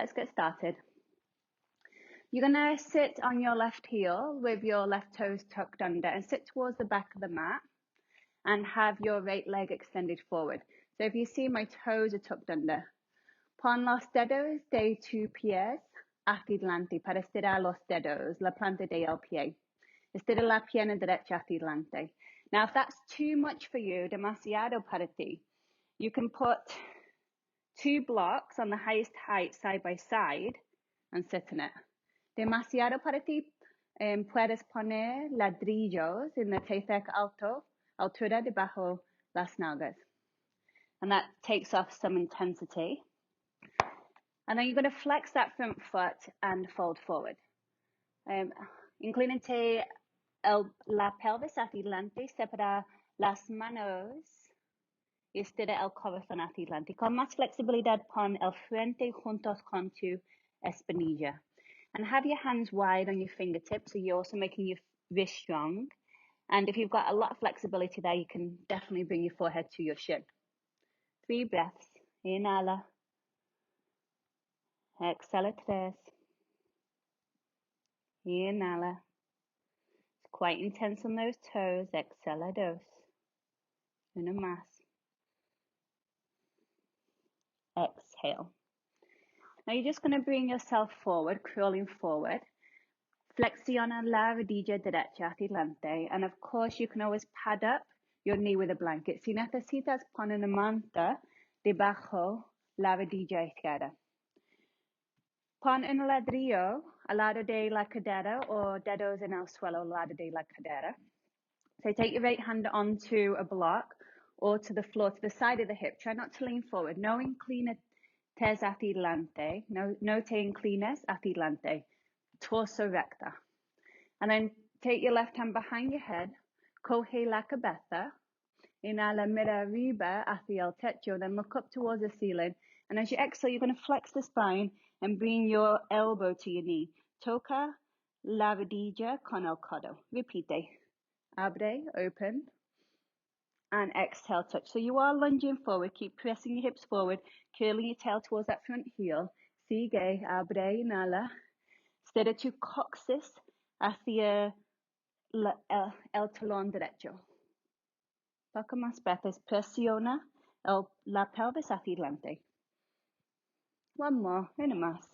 let's get started. You're going to sit on your left heel with your left toes tucked under and sit towards the back of the mat and have your right leg extended forward. So if you see, my toes are tucked under. Pon los dedos de tus pies hacia adelante para estirar los dedos, la planta del pie. Estira la pierna derecha hacia adelante. Now, if that's too much for you, demasiado para ti, you can put 2 blocks on the highest height side by side and sit in it. Demasiado para ti, puedes poner ladrillos en el tercer altura debajo las nalgas. And that takes off some intensity. And then you're going to flex that front foot and fold forward. Inclínate la pelvis hacia adelante, separa las manos y estira el corazón hacia adelante. Con más flexibilidad, pon el frente juntos con tu espinilla. And have your hands wide on your fingertips, so you're also making your wrist strong. And if you've got a lot of flexibility there, you can definitely bring your forehead to your shin. 3 breaths. Inhala. Exhala 3. Inhala. It's quite intense on those toes. Exhala 2. Una más. Exhale. Now you're just going to bring yourself forward, crawling forward. Flexiona la rodilla derecha hacia adelante. And of course, you can always pad up your knee with a blanket. Si necesitas poner una manta debajo la rodilla izquierda. Pon un ladrillo al lado de la cadera o dedos en el suelo al lado de la cadera. So take your right hand onto a block or to the floor, to the side of the hip. Try not to lean forward. No inclines hacia adelante. No te inclines hacia adelante. Torso recta. And then take your left hand behind your head. Coge la cabeza. Inhala, mira arriba hacia el techo. Then look up towards the ceiling. And as you exhale, you're going to flex the spine and bring your elbow to your knee. Toca la rodilla con el codo. Repite. Abre, open. And exhale, touch. So you are lunging forward. Keep pressing your hips forward. Curling your tail towards that front heel. Sigue. Abre, inhala. Estira tu coxis hacia el talón derecho. Poco más breaths. Presiona la pelvis hacia adelante. One more. Una más.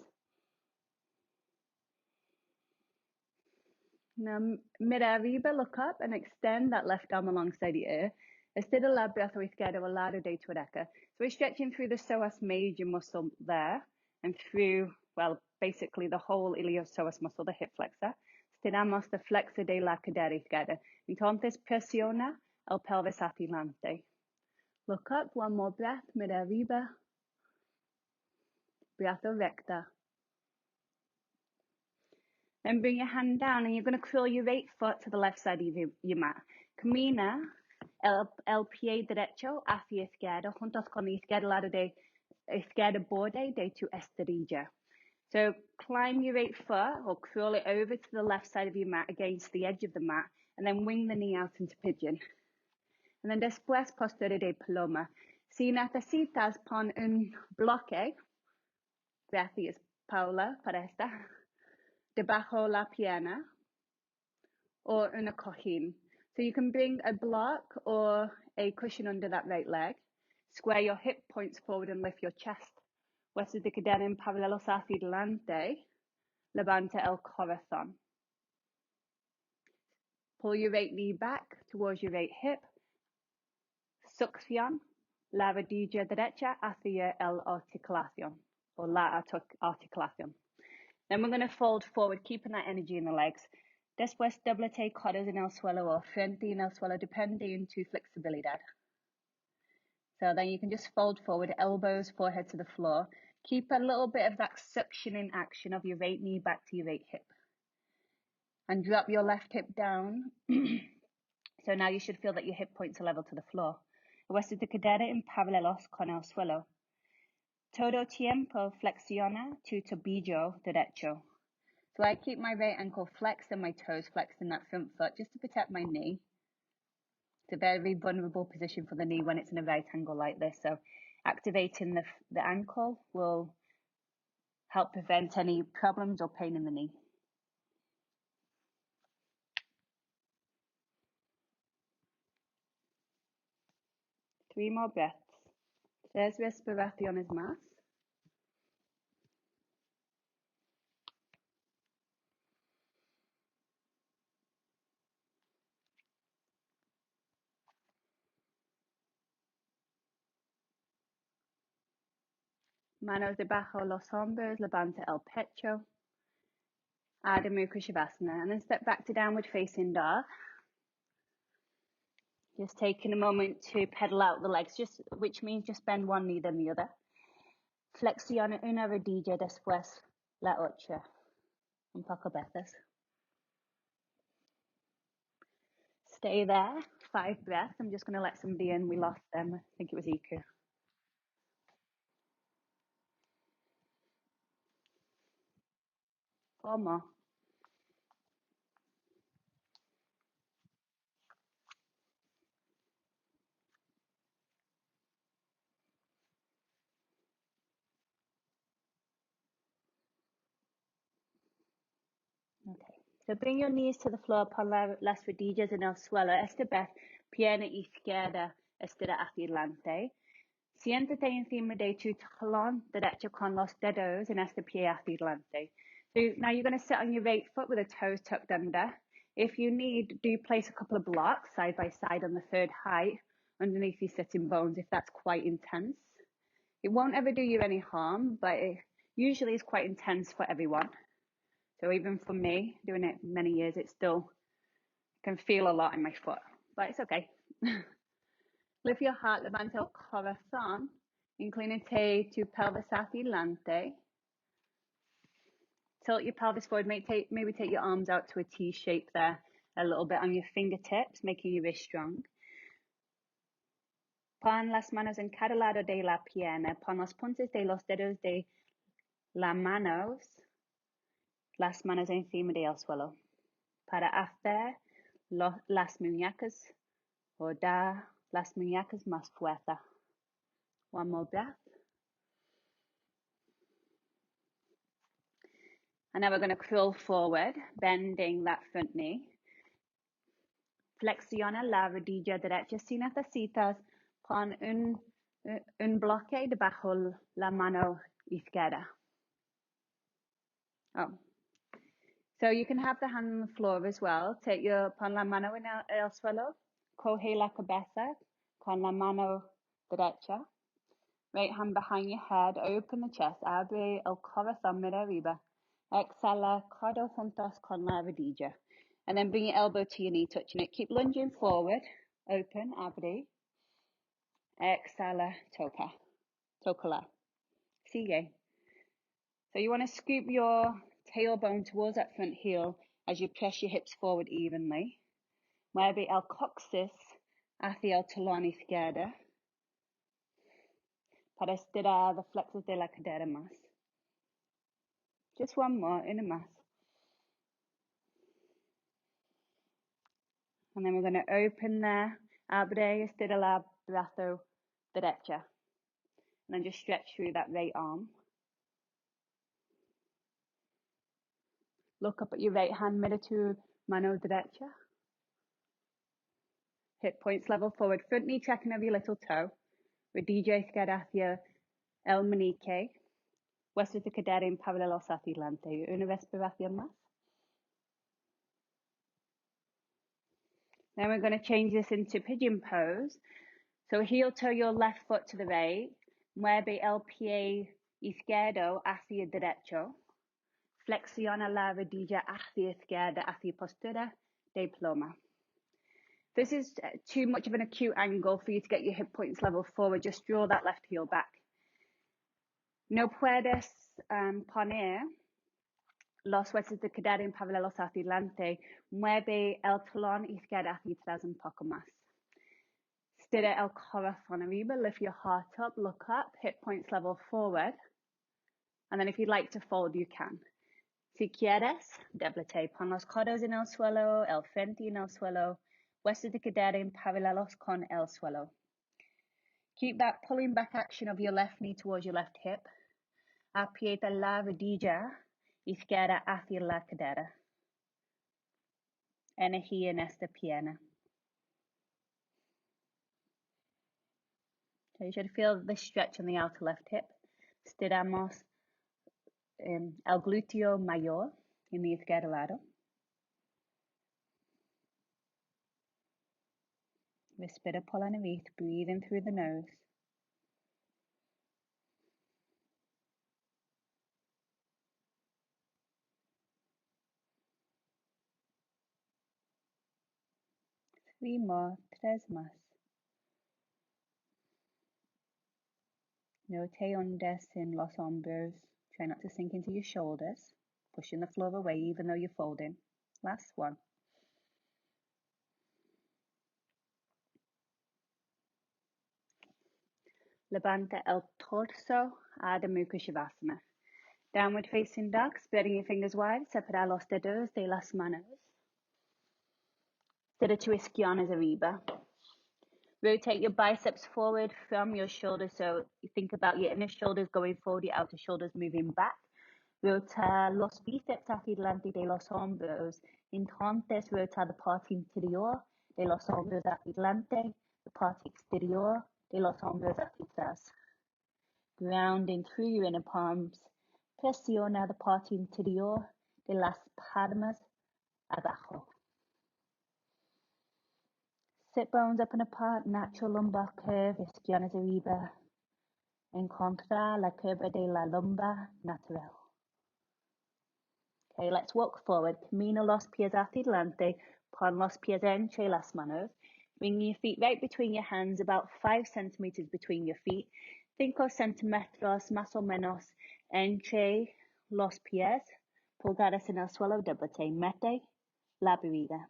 Now, mira arriba, look up and extend that left arm alongside the ear. Estira la brazo izquierdo al lado de tu oreja. So we're stretching through the psoas major muscle there and through, well, basically the whole iliopsoas muscle, the hip flexor. Estiramos the flexor de la cadera izquierda. Entonces presiona el pelvis hacia adelante. Look up, one more breath, mira arriba. Brazo recta. Then bring your hand down and you're going to curl your right foot to the left side of your mat. Camina el pie derecho hacia izquierda, juntos con la izquierda lado de izquierda borde de tu esterilla. So climb your right foot or curl it over to the left side of your mat against the edge of the mat and then wing the knee out into pigeon. And then después postura de paloma. Si necesitas, pon un bloque. Gracias, Paula, para esta. Debajo la pierna or una cojín. So you can bring a block or a cushion under that right leg. Square your hip points forward and lift your chest. Huesos de cadera en paralelos hacia adelante. Levanta el corazón. Pull your right knee back towards your right hip. Succión la rodilla derecha hacia el articulación or la articulación. Then we're going to fold forward, keeping that energy in the legs. Después doblete codos en el suelo or frente en el suelo, depending on tu flexibilidad. So then you can just fold forward, elbows, forehead to the floor. Keep a little bit of that suctioning action of your right knee back to your right hip. And drop your left hip down. So now you should feel that your hip points are level to the floor. Huesos de cadera en paralelos con el suelo. Todo tiempo flexiona tu tobillo derecho. So I keep my right ankle flexed and my toes flexed in that front foot just to protect my knee. It's a very vulnerable position for the knee when it's in a right angle like this. So activating the ankle will help prevent any problems or pain in the knee. Three more breaths. Tres respiraciones más. Manos debajo los hombros, levanta el pecho. Adho Mukha Shavasana, and then step back to downward facing dog. Just taking a moment to pedal out the legs, which means just bend one knee then the other. Flexiona una rodilla después la otra. Un poco veces. Stay there, 5 breaths. I'm just going to let somebody in. We lost them. I think it was Iku. Four more. Okay, so bring your knees to the floor, pon las rodillas en el suelo. Esta vez, pierna izquierda estira hacia adelante. Siéntate encima de tu talón derecho con los dedos en este pie hacia adelante. So now you're going to sit on your right foot with the toes tucked under. If you need, do place a couple of blocks side by side on the third height underneath your sitting bones if that's quite intense. It won't ever do you any harm, but it usually is quite intense for everyone. So even for me, doing it many years, it still can feel a lot in my foot, but it's okay. Lift your heart, levanta el corazón, inclínate tu pelvis hacia adelante. Tilt your pelvis forward, maybe take your arms out to a T shape there, a little bit on your fingertips, making your wrist strong. Pon las manos en cada lado de la pierna, pon las puntas de los dedos de las manos encima del suelo. Para hacer las muñecas o dar las muñecas más fuerza. One more breath. And now we're going to crawl forward, bending that front knee. Flexiona la rodilla derecha. Si necesitas, pon un bloque debajo la mano izquierda. Oh. So you can have the hand on the floor as well. Pon la mano en el suelo. Coge la cabeza con la mano derecha. Right hand behind your head. Open the chest. Abre el corazón, mira arriba. Exhala, codo juntos con la rodilla. And then bring your elbow to your knee, touching it. Keep lunging forward. Open, abre. Exhala, toca. Tocala. Sigue. So you want to scoop your tailbone towards that front heel as you press your hips forward evenly. Mueve el coxis hacia el talón izquierdo. Para estirar the flexors de la cadera más. Just one more, una más. And then we're going to open there. Abre, estira la brazo derecha. And then just stretch through that right arm. Look up at your right hand, mira tu mano derecha. Hip points level forward. Front knee checking over your little toe. Rodilla izquierda hacia el meñique. Huesos de cadera en paralelos hacia adelante. Una respiración más. Then we're going to change this into pigeon pose. So heel toe your left foot to the right. Mueve el pie izquierdo hacia derecho. Flexiona la rodilla hacia izquierda, hacia postura de ploma. This is too much of an acute angle for you to get your hip points level forward. Just draw that left heel back. No puedes poner los huesos de cadera en paralelos hacia adelante. Mueve el talón izquierdo hacia atrás un poco más. Estira el corazón arriba. Lift your heart up. Look up. Hip points level forward. And then if you'd like to fold, you can. Si quieres, déblate. Pon los codos en el suelo, el frente en el suelo. Huesos de cadera en paralelos con el suelo. Keep that pulling back action of your left knee towards your left hip. Aprieta la rodilla izquierda hacia la cadera. Energía en esta pierna. So you should feel this stretch on the outer left hip. Estiramos el glúteo mayor en the izquierdo lado. Respira por la nariz, breathing through the nose. Three more, tres más. No te hundes en los hombros. Try not to sink into your shoulders, pushing the floor away even though you're folding. Last one. Levanta el torso, Adho Mukha Shavasana. Downward facing dog, spreading your fingers wide, separa los dedos de las manos. Derecho izquierdas arriba. Rotate your biceps forward from your shoulders, so you think about your inner shoulders going forward, your outer shoulders moving back. Rota los bíceps hacia delante de los hombros. Entonces rota the parte interior de los hombros hacia delante, the parte exterior de los hombros hacia atrás. Grounding through your inner palms. Presiona the parte interior de las palmas abajo. Sit bones up and apart, natural lumbar curve, izquierdas arriba. Encontra la curva de la lumbar natural. Okay, let's walk forward. Camina los pies hacia delante. Pon los pies entre las manos. Bring your feet right between your hands, about 5 centimeters between your feet. 5 centímetros más o menos entre los pies. Pulgares en el suelo, doblete. Mete la barriga.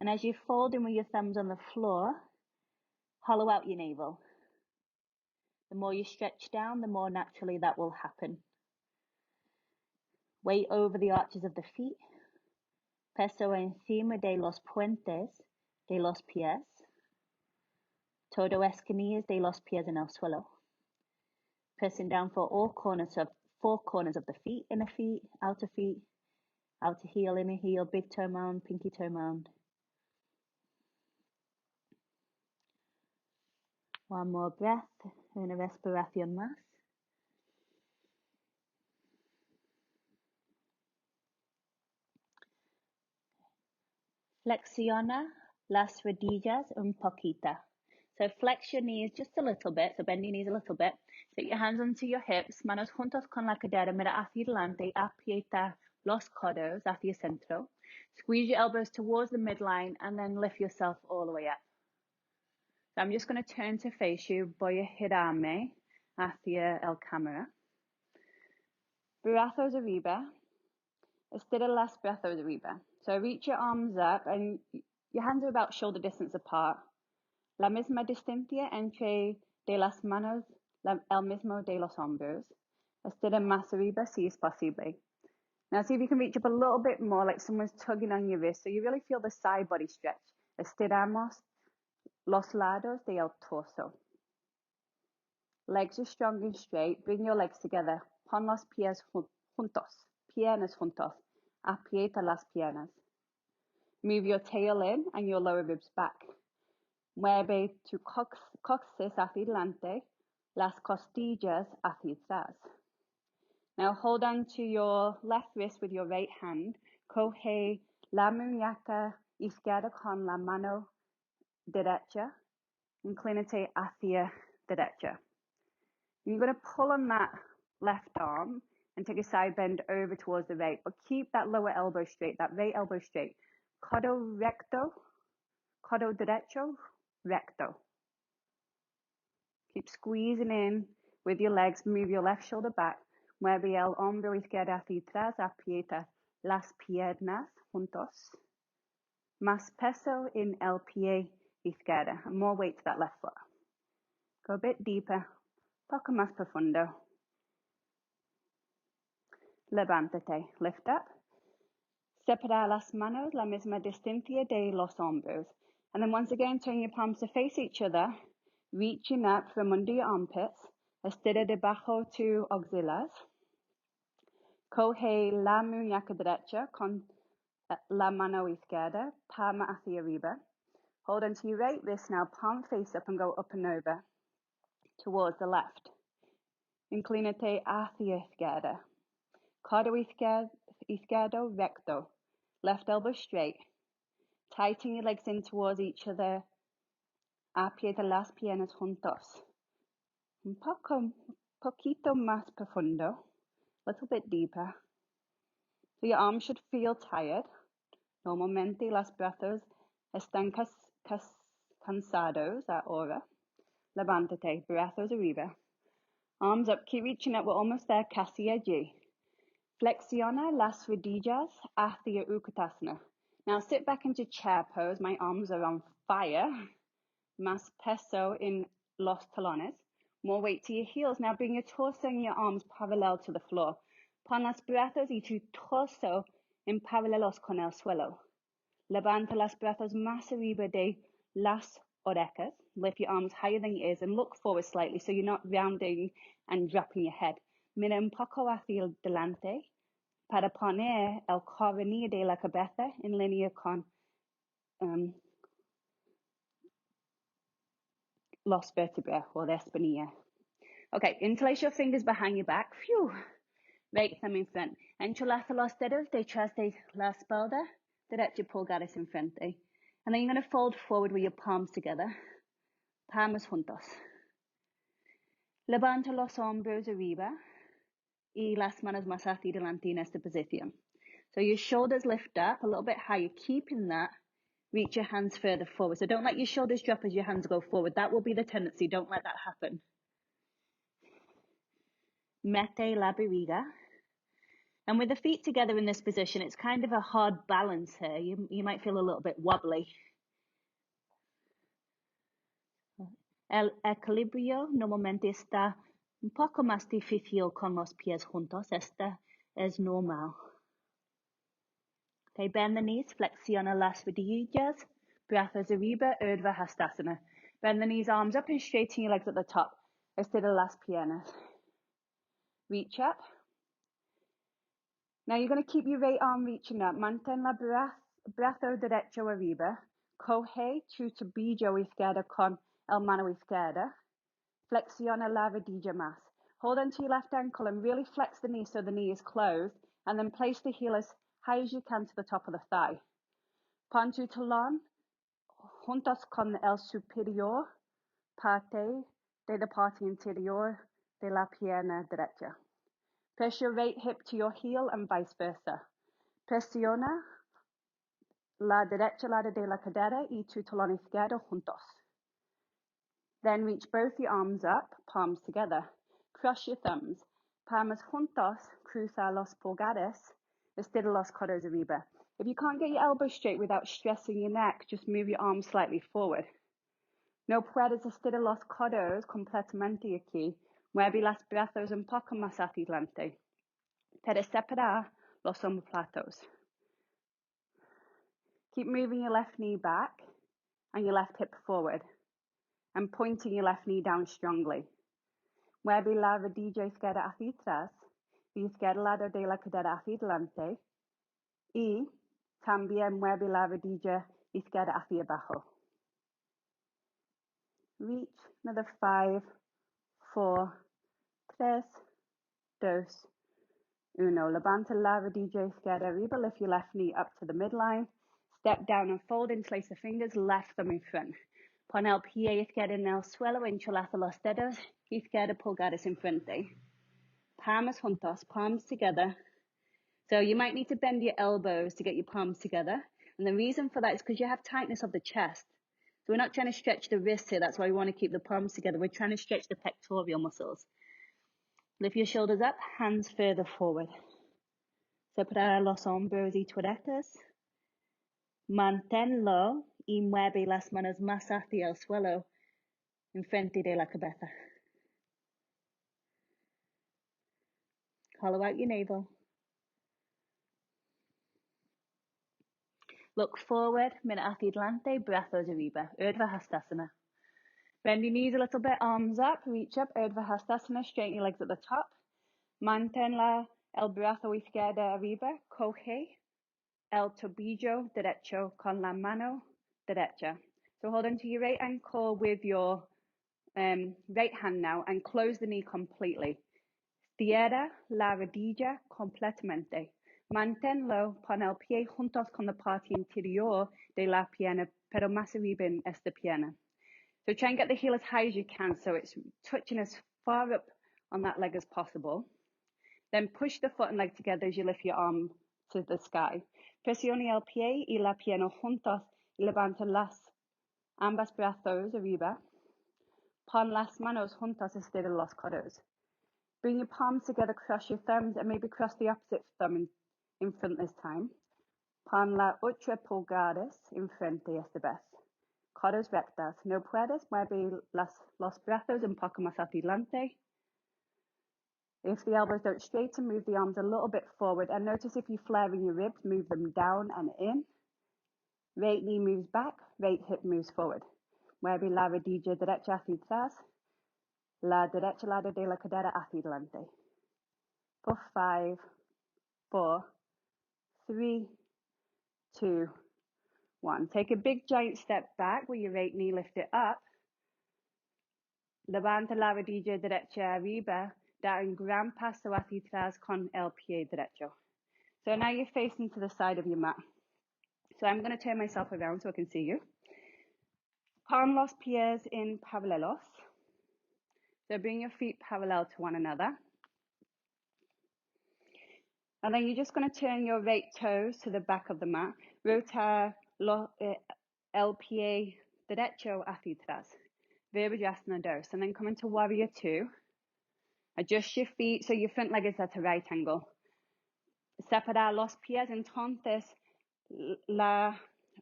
And as you fold in with your thumbs on the floor, hollow out your navel. The more you stretch down, the more naturally that will happen. Weight over the arches of the feet. Peso encima de los puentes de los pies. Todo esquinillas de los pies en el suelo. Pressing down for all corners of 4 corners of the feet, inner feet, outer heel, inner heel, big toe mound, pinky toe mound. One more breath, una respiración más. Flexiona las rodillas un poquito. So flex your knees just a little bit, so bend your knees a little bit. Take your hands onto your hips, manos juntos con la cadera, mira hacia adelante, aprieta los codos hacia centro. Squeeze your elbows towards the midline and then lift yourself all the way up. So I'm just going to turn to face you, voy a girarme hacia el cámara. Brazos arriba. Estira las brazos arriba. So reach your arms up and your hands are about shoulder distance apart. La misma distancia entre de las manos, el mismo de los hombros. Estira más arriba si es posible. Now see if you can reach up a little bit more, like someone's tugging on your wrist, so you really feel the side body stretch. Estiramos los lados del torso. Legs are strong and straight. Bring your legs together. Pon los pies juntos. Piernas juntos. Aprieta las piernas. Move your tail in and your lower ribs back. Mueve tu coxis hacia adelante, las costillas hacia atrás. Now hold on to your left wrist with your right hand. Coge la muñeca izquierda con la mano derecha. Inclínate hacia derecha. You're going to pull on that left arm and take a side bend over towards the right, but keep that lower elbow straight, that right elbow straight. Codo recto, codo derecho, recto. Keep squeezing in with your legs, move your left shoulder back. Mueve el hombro izquierdo hacia atrás, aprieta las piernas juntos. Más peso en el pie izquierdo, and more weight to that left foot. Go a bit deeper, poco más profundo. Levántate, lift up. Separa las manos, la misma distancia de los hombros. And then once again, turn your palms to face each other, reaching up from under your armpits. Estira debajo tu axilas. Coge la muñeca derecha con la mano izquierda, palma hacia arriba. Hold onto your right wrist now, palm face up and go up and over towards the left. Inclínate hacia izquierda. Codo izquierdo recto. Left elbow straight. Tighten your legs in towards each other. Aprieta las piernas juntos. Un poquito más profundo. A little bit deeper. So your arms should feel tired. Normalmente los brazos están cansados ahora. Levántate, brazos arriba. Arms up, keep reaching up, we're almost there, casi allí. Flexiona las rodillas hacia Utkatasana. Now sit back into chair pose, my arms are on fire. Más peso in los talones. More weight to your heels. Now bring your torso and your arms parallel to the floor. Pon los brazos y tu torso en paralelos con el suelo. Levanta los brazos más arriba de las orejas. Lift your arms higher than your ears and look forward slightly so you're not rounding and dropping your head. Mira un poco hacia delante para poner el coronillo de la cabeza en línea con los vertebrae or the espinilla. Okay, interlace your fingers behind your back. Phew. Right thumb in front. Entrelaza los dedos detrás de la espalda. Derecha pulgares enfrente. And then you're going to fold forward with your palms together. Palmas juntos. Levanta los hombros arriba. Y las manos más hacia delante en esta posición. So your shoulders lift up a little bit higher. Keeping that. Reach your hands further forward. So don't let your shoulders drop as your hands go forward. That will be the tendency. Don't let that happen. Mete la barriga. And with the feet together in this position, it's kind of a hard balance here. You might feel a little bit wobbly. El equilibrio normalmente está un poco más difícil con los pies juntos. Esta es normal. Okay, bend the knees, flexiona las rodillas, brazos arriba, Urdhva Hastasana. Bend the knees, arms up and straighten your legs at the top. Estira las piernas. Reach up. Now you're going to keep your right arm reaching up. Mantén la brazo derecho arriba. Coge tu tobillo izquierdo con el mano izquierda. Flexiona la rodilla más. Hold onto your left ankle and really flex the knee so the knee is closed. And then place the heel as high as you can to the top of the thigh. Pon tu talón juntos con el superior parte de la parte interior de la pierna derecha. Press your right hip to your heel and vice versa. Presiona la derecha lado de la cadera y tu talón izquierdo juntos. Then reach both your arms up, palms together. Cross your thumbs. Palmas juntos, cruza los pulgares, estira los codos arriba. If you can't get your elbows straight without stressing your neck, just move your arms slightly forward. No puedes estirar los codos completamente aquí. Mueve los brazos un poco más hacia adelante. Para separar los omoplatos. Keep moving your left knee back and your left hip forward and pointing your left knee down strongly. Mueve la rodilla izquierda hacia atrás, el izquierdo lado de la cadera hacia adelante y también mueve la rodilla izquierda hacia abajo. Reach, another 5, 4, 3, 2, 1. Levanta la rodilla izquierda arriba, lift your left knee up to the midline. Step down and fold, interlace the fingers, left thumb in front. Pon el pie izquierdo en el suelo, entrelaza los dedos, izquierda pulgares en frente. Palmas juntos, palms together. So you might need to bend your elbows to get your palms together. And the reason for that is because you have tightness of the chest. So we're not trying to stretch the wrists here. That's why we want to keep the palms together. We're trying to stretch the pectoral muscles. Lift your shoulders up, hands further forward. Separa los hombros y tuercas. Manténlo y mueve las manos más hacia el suelo, enfrente de la cabeza. Hollow out your navel. Look forward, mira hacia adelante, brazos arriba, Urdhva Hastasana. Bend your knees a little bit, arms up, reach up, Urdhva Hastasana, straighten your legs at the top. Mantén el brazo izquierdo arriba, coge el tobillo derecho con la mano derecha. So hold onto your right ankle with your right hand now and close the knee completely. Cierra la rodilla completamente. Manténlo, pon el pie juntos con la parte interior de la pierna, pero más arriba en esta pierna. So try and get the heel as high as you can, so it's touching as far up on that leg as possible. Then push the foot and leg together as you lift your arm to the sky. Presione el pie y la pierna juntos y levanta ambas brazos arriba. Pon las manos juntas instead of los codos. Bring your palms together, cross your thumbs, and maybe cross the opposite thumb in front this time. Pon la otra pulgadas en frente esta vez. Codos rectas. No puedes, mueve los brazos un poco más hacia adelante. If the elbows don't straighten, move the arms a little bit forward. And notice if you flare in your ribs, move them down and in. Right knee moves back, right hip moves forward. Mueve la rodilla derecha hacia atrás. La derecha lado de la cadera hacia adelante. For 5, 4, 3, 2, 1. Take a big giant step back with your right knee, lift it up. Levanta la rodilla derecha arriba. Da un gran paso hacia atrás con el pie derecho. So now you're facing to the side of your mat. So I'm going to turn myself around so I can see you. Pon los pies en paralelos. So bring your feet parallel to one another. And then you're just going to turn your right toes to the back of the mat. Rota el pie derecho hacia atrás. Virabhadrasana dos. And then come into warrior two. Adjust your feet so your front leg is at a right angle. Separar los pies, entonces la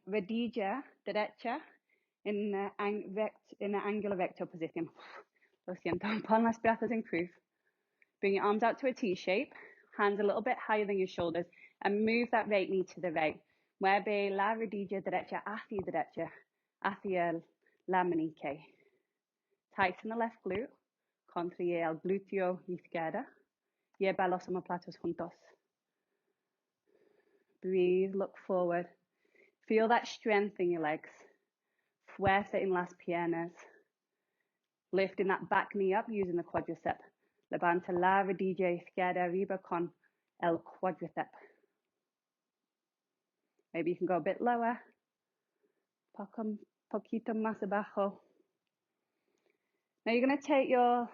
rodilla derecha en la angular recto position. Lo siento. Pon los brazos en cruz. Bring your arms out to a T shape. Hands a little bit higher than your shoulders. And move that right knee to the right. Mueve la rodilla derecha hacia la meñique. Tighten the left glute. Contrae el glúteo izquierdo. Lleva los omoplatos juntos. Breathe, look forward. Feel that strength in your legs. Fuerza en las piernas. Lifting that back knee up using the quadricep. Levanta la rodilla izquierda arriba con el quadricep. Maybe you can go a bit lower. Poquito más abajo. Now you're going to take your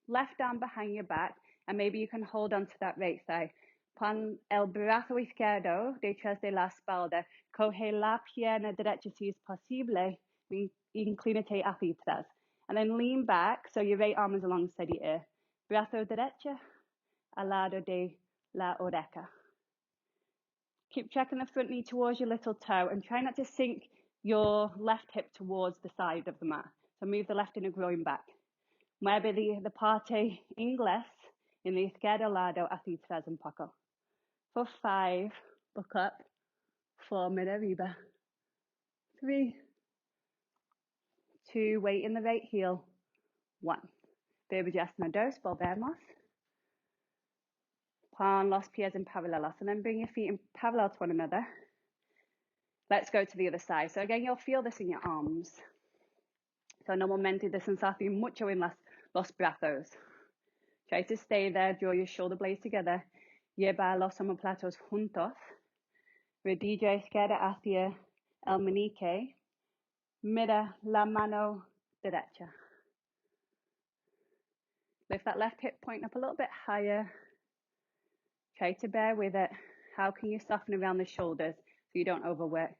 left arm behind your back and maybe you can hold on to that right thigh. Pon el brazo izquierdo detrás de la espalda. Coge la pierna derecha si es posible. Inclínate hacia atrás. And then lean back so your right arm is alongside your ear. Brazo derecha al lado de la oreja. Keep checking the front knee towards your little toe and try not to sink your left hip towards the side of the mat. So move the left inner groin back. Mueve the parte inglés en la izquierdo lado hacia atrás un poco. For 5, look up. 4, mira arriba. 3, 2, weight in the right heel. 1. Virabhadrasana dos, volvemos. Pon los pies en paralelos, and then bring your feet in parallel to one another. Let's go to the other side. So again, you'll feel this in your arms. So normalmente de sensación mucho en los brazos. Try to stay there, draw your shoulder blades together. Lleva los omoplatos juntos. Rodilla izquierda hacia el meñique. Mira la mano derecha. Lift that left hip point up a little bit higher. Try to bear with it. How can you soften around the shoulders so you don't overwork?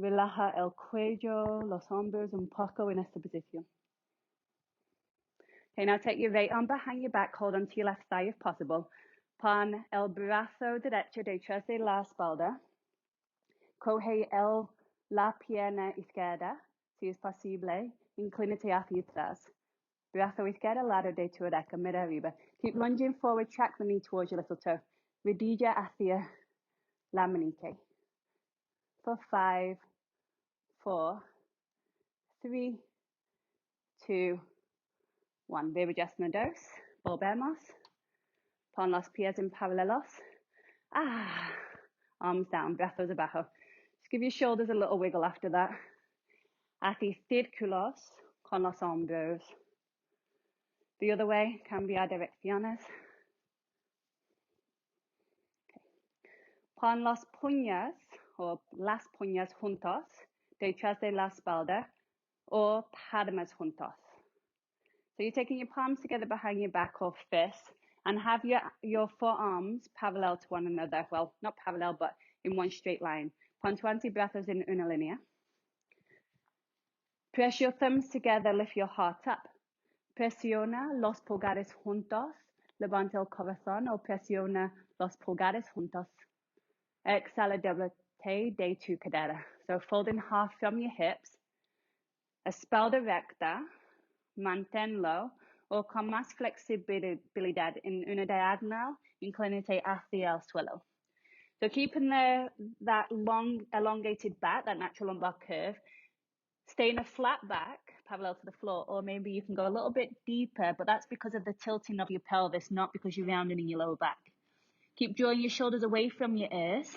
Relaja el cuello, los hombros un poco en esta posición. Okay, now take your right arm behind your back. Hold on to your left thigh if possible. Pon el brazo derecho detrás de la espalda. Coge la pierna izquierda, si es posible. Inclínate hacia atrás. Brazo izquierdo al lado de tu oreja, mira arriba. Keep lunging forward, track the knee towards your little toe. Rodilla hacia la meñique. For 5, 4, 3, 2, 1. Virabhadrasana dos. Volvemos. Pon los pies en paralelos. Ah, arms down, brazos abajo. Just give your shoulders a little wiggle after that. Hacia círculos con los hombros. The other way, cambiar direcciones. Okay. Pon los puños o las puñas juntos detrás de la espalda or palmas juntos. So you're taking your palms together behind your back or fists and have your forearms parallel to one another. Well, not parallel, but in one straight line. Pon tu antebrazos en una línea. Press your thumbs together, lift your heart up. Presiona los pulgares juntos. Levanta el corazón o presiona los pulgares juntos. Exhala, doblete de tu cadera. So fold in half from your hips. Espalda recta. Manténlo o con más flexibilidad en una diagonal, inclínate hacia el suelo. So keeping that long, elongated back, that natural lumbar curve, stay in a flat back, parallel to the floor, or maybe you can go a little bit deeper, but that's because of the tilting of your pelvis, not because you're rounding your lower back. Keep drawing your shoulders away from your ears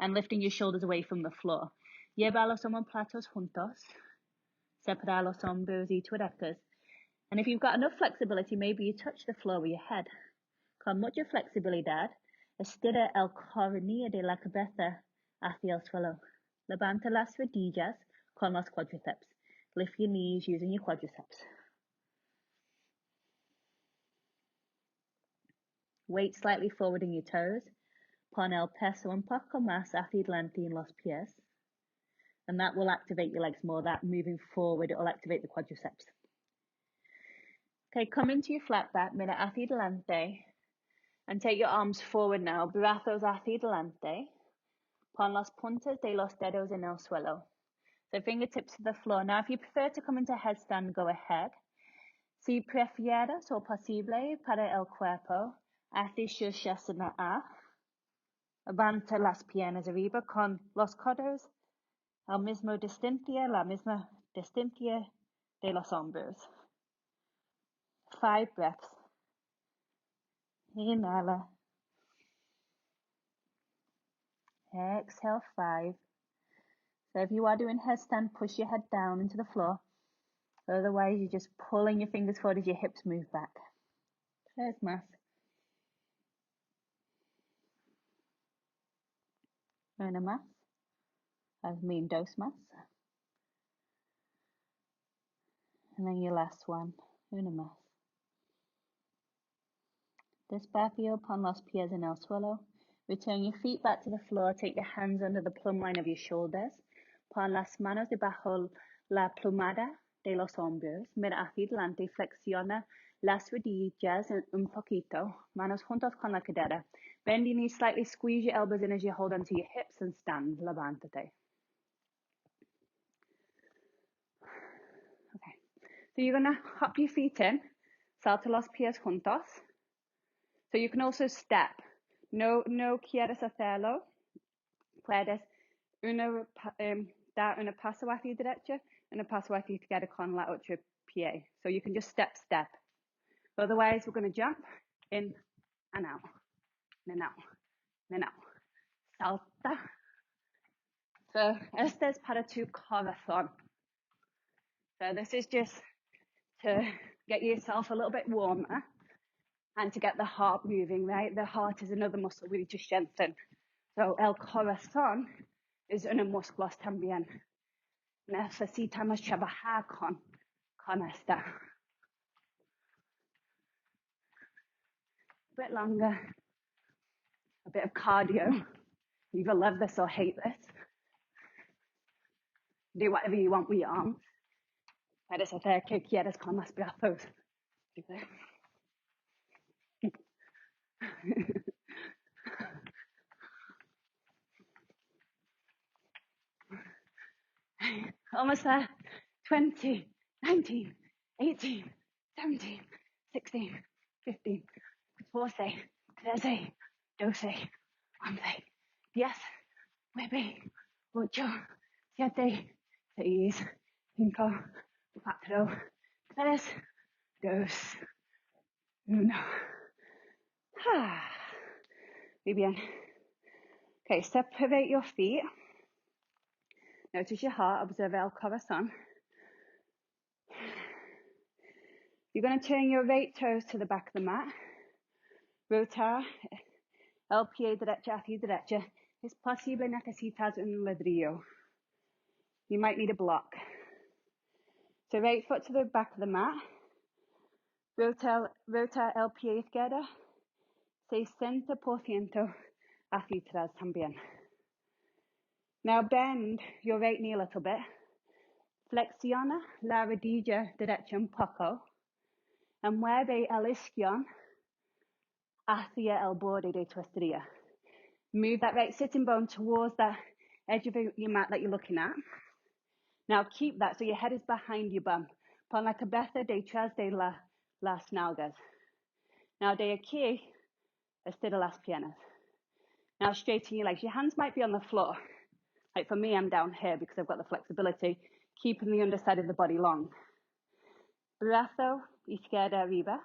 and lifting your shoulders away from the floor. Lleva los omoplatos juntos. Separa los hombros y tu erectus. And if you've got enough flexibility, maybe you touch the floor with your head. Con mucha flexibilidad, estira el coronilla de la cabeza hacia el suelo. Levanta las rodillas con los quadriceps. Lift your knees using your quadriceps. Weight slightly forward in your toes. Pon el peso un poco más hacia adelante en los pies. And that will activate your legs more. That moving forward, it will activate the quadriceps. Okay, come into your flat back, mira hacia adelante. And take your arms forward now. Brazos hacia adelante. Pon las puntas de los dedos en el suelo. So fingertips to the floor. Now, if you prefer to come into headstand, go ahead. Si prefieres o posible para el cuerpo, hacia Shavasana A. Levanta las piernas arriba con los codos la misma distancia de los hombros. 5 breaths. Inhala. Exhale, 5. So if you are doing headstand, push your head down into the floor. Otherwise, you're just pulling your fingers forward as your hips move back. 3 más. 1 más. I mean 2 más. And then your last one. 1 más. Despacio, pon los pies en el suelo. Return your feet back to the floor. Take your hands under the plumb line of your shoulders. Pon las manos debajo la plumada de los hombros. Mira hacia adelante. Flexiona las rodillas un poquito. Manos juntos con la cadera. Bend your knees slightly. Squeeze your elbows in as you hold onto your hips and stand. Levántate. Okay. So you're going to hop your feet in. Salta los pies juntos. So you can also step. No quieres hacerlo. Puedes dar un paso hacia derecha and a paso hacia izquierda con la otra pie. So you can just step. Otherwise, we're going to jump in and out. In and out. In and out. Salta. So este es para tu corazón. So this is just to get yourself a little bit warmer and to get the heart moving, right? The heart is another muscle we need to strengthen. So el corazón es un músculo también. Necesitamos trabajar con esta. A bit longer, a bit of cardio. You either love this or hate this. Do whatever you want with your arms. Puedes hacer que quieras con los brazos. Almost there. 20, 19, 18, 17, 16, 15, 14, 13, 12, 11, 10, 9, 8, 7, 6, 5, 4, 3, 2, Uno. Muy bien. Okay, separate your feet. Notice your heart, observe el corazón. You're going to turn your right toes to the back of the mat. Rotar el pie derecho hacia derecha. Es posible necesitas un ladrillo. You might need a block. So right foot to the back of the mat. Rota el pie izquierdo 60% hacia atrás también. Now bend your right knee a little bit. Flexiona la rodilla derecha un poco. And mueve el isquion hacia el borde de tu estrella. Move that right sitting bone towards that edge of your mat that you're looking at. Now keep that so your head is behind your bum. Pon la cabeza detrás de las nalgas. Now de aquí, estira las piernas. Now straighten your legs. Your hands might be on the floor. Like for me, I'm down here because I've got the flexibility, keeping the underside of the body long. Brazo izquierda arriba,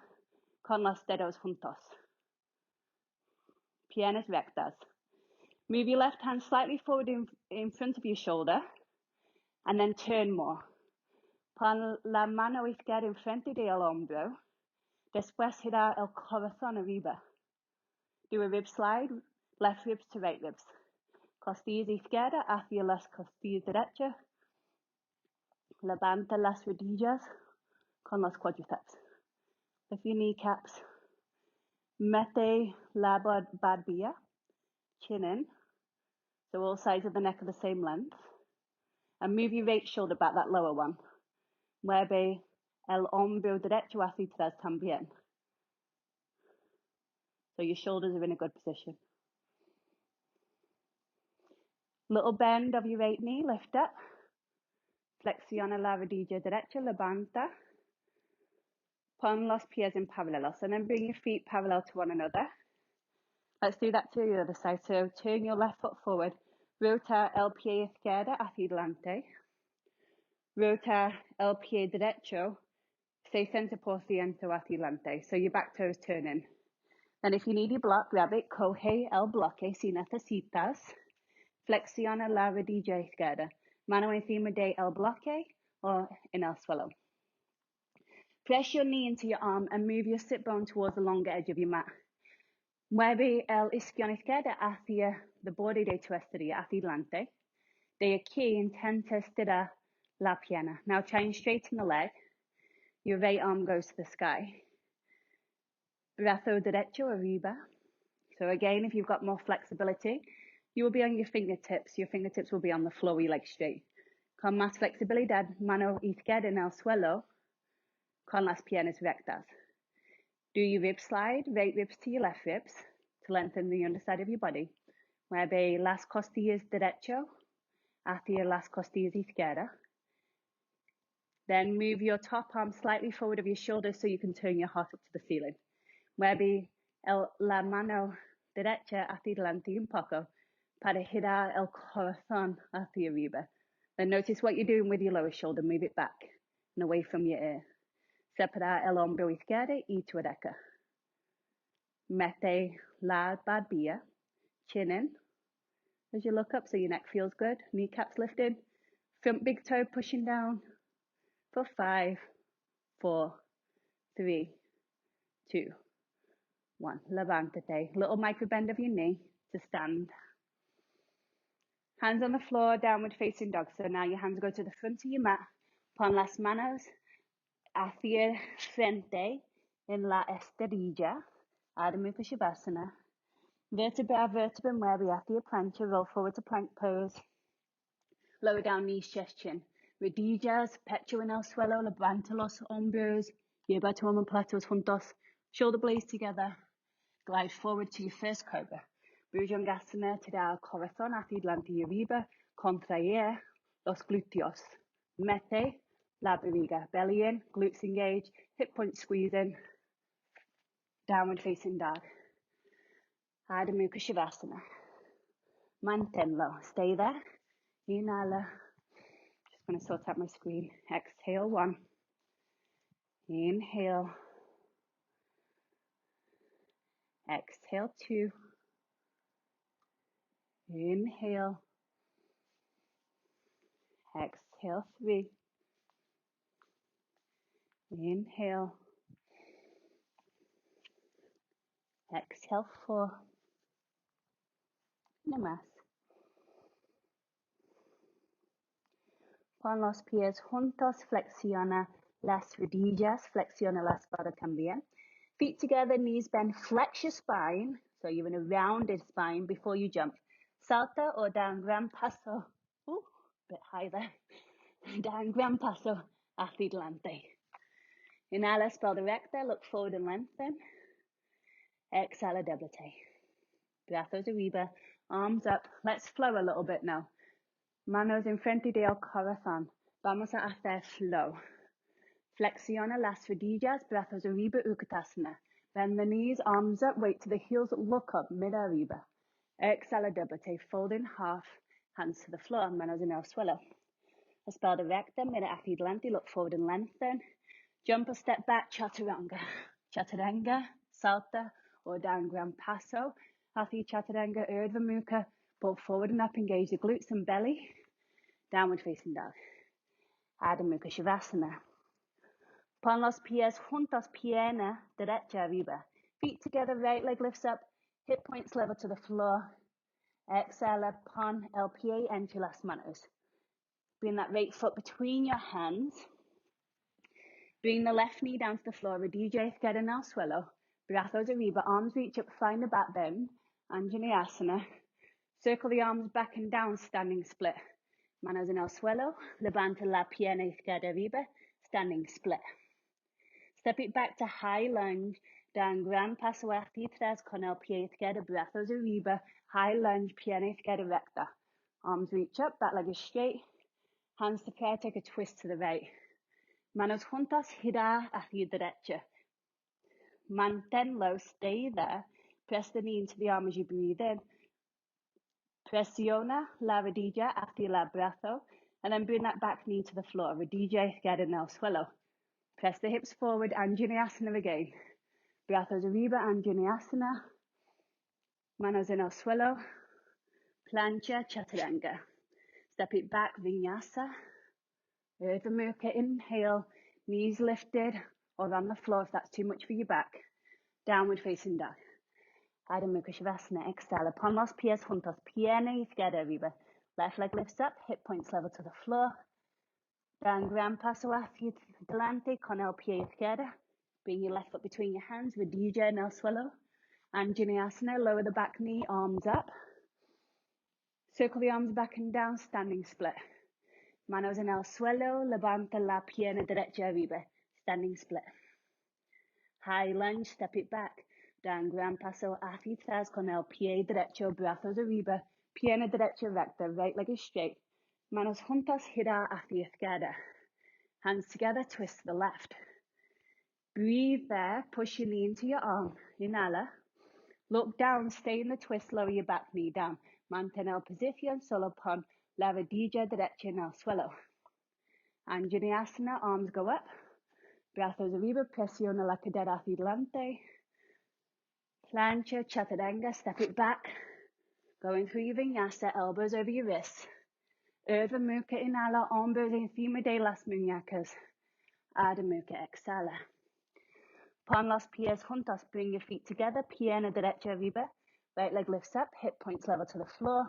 con los dedos juntos. Piernas rectas. Move your left hand slightly forward in front of your shoulder, and then turn more. Pon la mano izquierda enfrente del hombro. Después gira el corazón arriba. Do a rib slide, left ribs to right ribs. Costillas izquierda hacia las costillas derecha. Levanta las rodillas con los cuádriceps. Lift your kneecaps. Mete la barbilla, chin in. So all sides of the neck are the same length. And move your right shoulder back, that lower one. Mueve el hombro derecho hacia atrás también. So your shoulders are in a good position. Little bend of your right knee, lift up. Flexiona la rodilla derecha, levanta. Pon los pies en paralelos, and then bring your feet parallel to one another. Let's do that to the other side. So turn your left foot forward. Rota el pie izquierdo hacia adelante. Rota el pie derecho 60% hacia adelante. So your back toe is turning. And if you need your block, grab it. Coge el bloque si necesitas. Flexiona la rodilla izquierda. Mano encima de el bloque or en el suelo. Press your knee into your arm and move your sit bone towards the longer edge of your mat. Mueve el isquion izquierda hacia the borde de tu estrella, hacia adelante. De aquí intenta estirar la pierna. Now try and straighten the leg. Your right arm goes to the sky. Brazo derecho arriba. So again, if you've got more flexibility, you will be on your fingertips. Your fingertips will be on the floor, your legs straight. Con más flexibilidad, mano izquierda en el suelo, con las piernas rectas. Do your rib slide, right ribs to your left ribs, to lengthen the underside of your body. Mueve las costillas derecho hacia las costillas izquierda. Then move your top arm slightly forward of your shoulders so you can turn your heart up to the ceiling. Mueve la mano derecha hacia adelante un poco para girar el corazón hacia arriba. Then notice what you're doing with your lower shoulder. Move it back and away from your ear. Separa el hombro izquierdo y tu derecha. Mete la barbilla, chin in. As you look up so your neck feels good. Kneecaps lifted. Front big toe pushing down. For 5, 4, 3, 2, 1. Levántate. Little micro bend of your knee to stand. Hands on the floor, downward facing dog. So now your hands go to the front of your mat. Pon las manos hacia frente en la esterilla. Ardha Mukha Shavasana. Vertebra a vertebra mueve hacia plancha. Roll forward to plank pose. Lower down knees, chest, chin. Rodillas, pecho en el suelo. Levanta los hombros. Lleva tu omoplatos juntos. Shoulder blades together. Glide forward to your first cobra. Bhujangasana, te da el corazón hacia adelante y arriba. Contraer los glúteos. Mete la barriga. Belly in, glutes engage. Hip points squeeze in. Downward facing dog. Ardha Mukha Shavasana. Manténlo. Stay there. Inhala. Just going to sort out my screen. Exhale, 1. Inhale. Exhale, 2. Inhale. Exhale, 3. Inhale. Exhale, 4. Namaste. Pon los pies juntos, flexiona las rodillas, flexiona la espalda también. Feet together, knees bend, flex your spine, so you're in a rounded spine before you jump. Salta or down, gran paso. Ooh, bit high there. Down, gran paso, hacia adelante. Inhala, espalda recta, look forward and lengthen. Exhala, déblate. Brazos arriba, arms up. Let's flow a little bit now. Manos enfrente del corazón. Vamos a hacer flow. Flexiona las rodillas, brazos arriba, Utkatasana. Bend the knees, arms up, weight to the heels, look up, mid arriba. Exhala, déblate, fold in half, hands to the floor, manos en el suelo. Espalda recta, mira hacia adelante, look forward and lengthen. Jump a step back, chaturanga. Chaturanga, salta, or down, gran paso. Hacia chaturanga, Urdhva Mukha, pull forward and up, engage the glutes and belly. Downward facing dog. Adho Mukha Shavasana. Pon los pies juntos, pierna derecha arriba. Feet together, right leg lifts up, hip points level to the floor. Exhala, pon el pie entre las manos. Bring that right foot between your hands. Bring the left knee down to the floor, rodilla izquierda en el suelo. Brazos arriba, arms reach up, find the back bend. Anjaneyasana. Circle the arms back and down, standing split. Manos en el suelo, levanta la pierna izquierda arriba, standing split. Step it back to high lunge, down gran paso hacia atrás con el pie izquierdo, brazos arriba, high lunge, pierna izquierda recta. Arms reach up, back leg is straight, hands to prayer, take a twist to the right. Manos juntas, gira hacia derecha. Manténlo, stay there. Press the knee into the arm as you breathe in. Presiona la rodilla hacia el brazo, and then bring that back knee to the floor. Rodilla izquierda en el suelo. Press the hips forward, Anjaneyasana again. Brazos arriba, Anjaneyasana. Manos en el suelo. Plancha, chaturanga. Step it back, vinyasa. Urdhva Mukha, inhale. Knees lifted or on the floor if that's too much for your back. Downward facing dog. Adho Mukha Shavasana. Exhale. Pon los pies juntos. Pierna izquierda arriba. Left leg lifts up, hip points level to the floor. Down gran paso hacia adelante con el pie izquierda. Bring your left foot between your hands, rodilla en el suelo. Anjaneyasana, lower the back knee, arms up. Circle the arms back and down, standing split. Manos en el suelo, levanta la pierna derecha arriba, standing split. High lunge, step it back. Down gran paso hacia atrás con el pie derecho, brazos arriba, pierna derecha recta, right leg is straight. Manos juntas, gira hacia izquierda. Hands together, twist to the left. Breathe there, push your knee into your arm. Inhala. Look down, stay in the twist, lower your back knee down. Mantén el posición solo pon la rodilla derecha en el suelo. Anjaneyasana, arms go up. Brazos arriba, presiona la cadera hacia adelante. Plancha, chaturanga, step it back. Going through your vinyasa, elbows over your wrists. Urdhva Mukha, inhala, hombros encima de las muñecas. Adho Mukha, exhala. Pon los pies juntos, bring your feet together, pierna derecha arriba. Right leg lifts up, hip points level to the floor.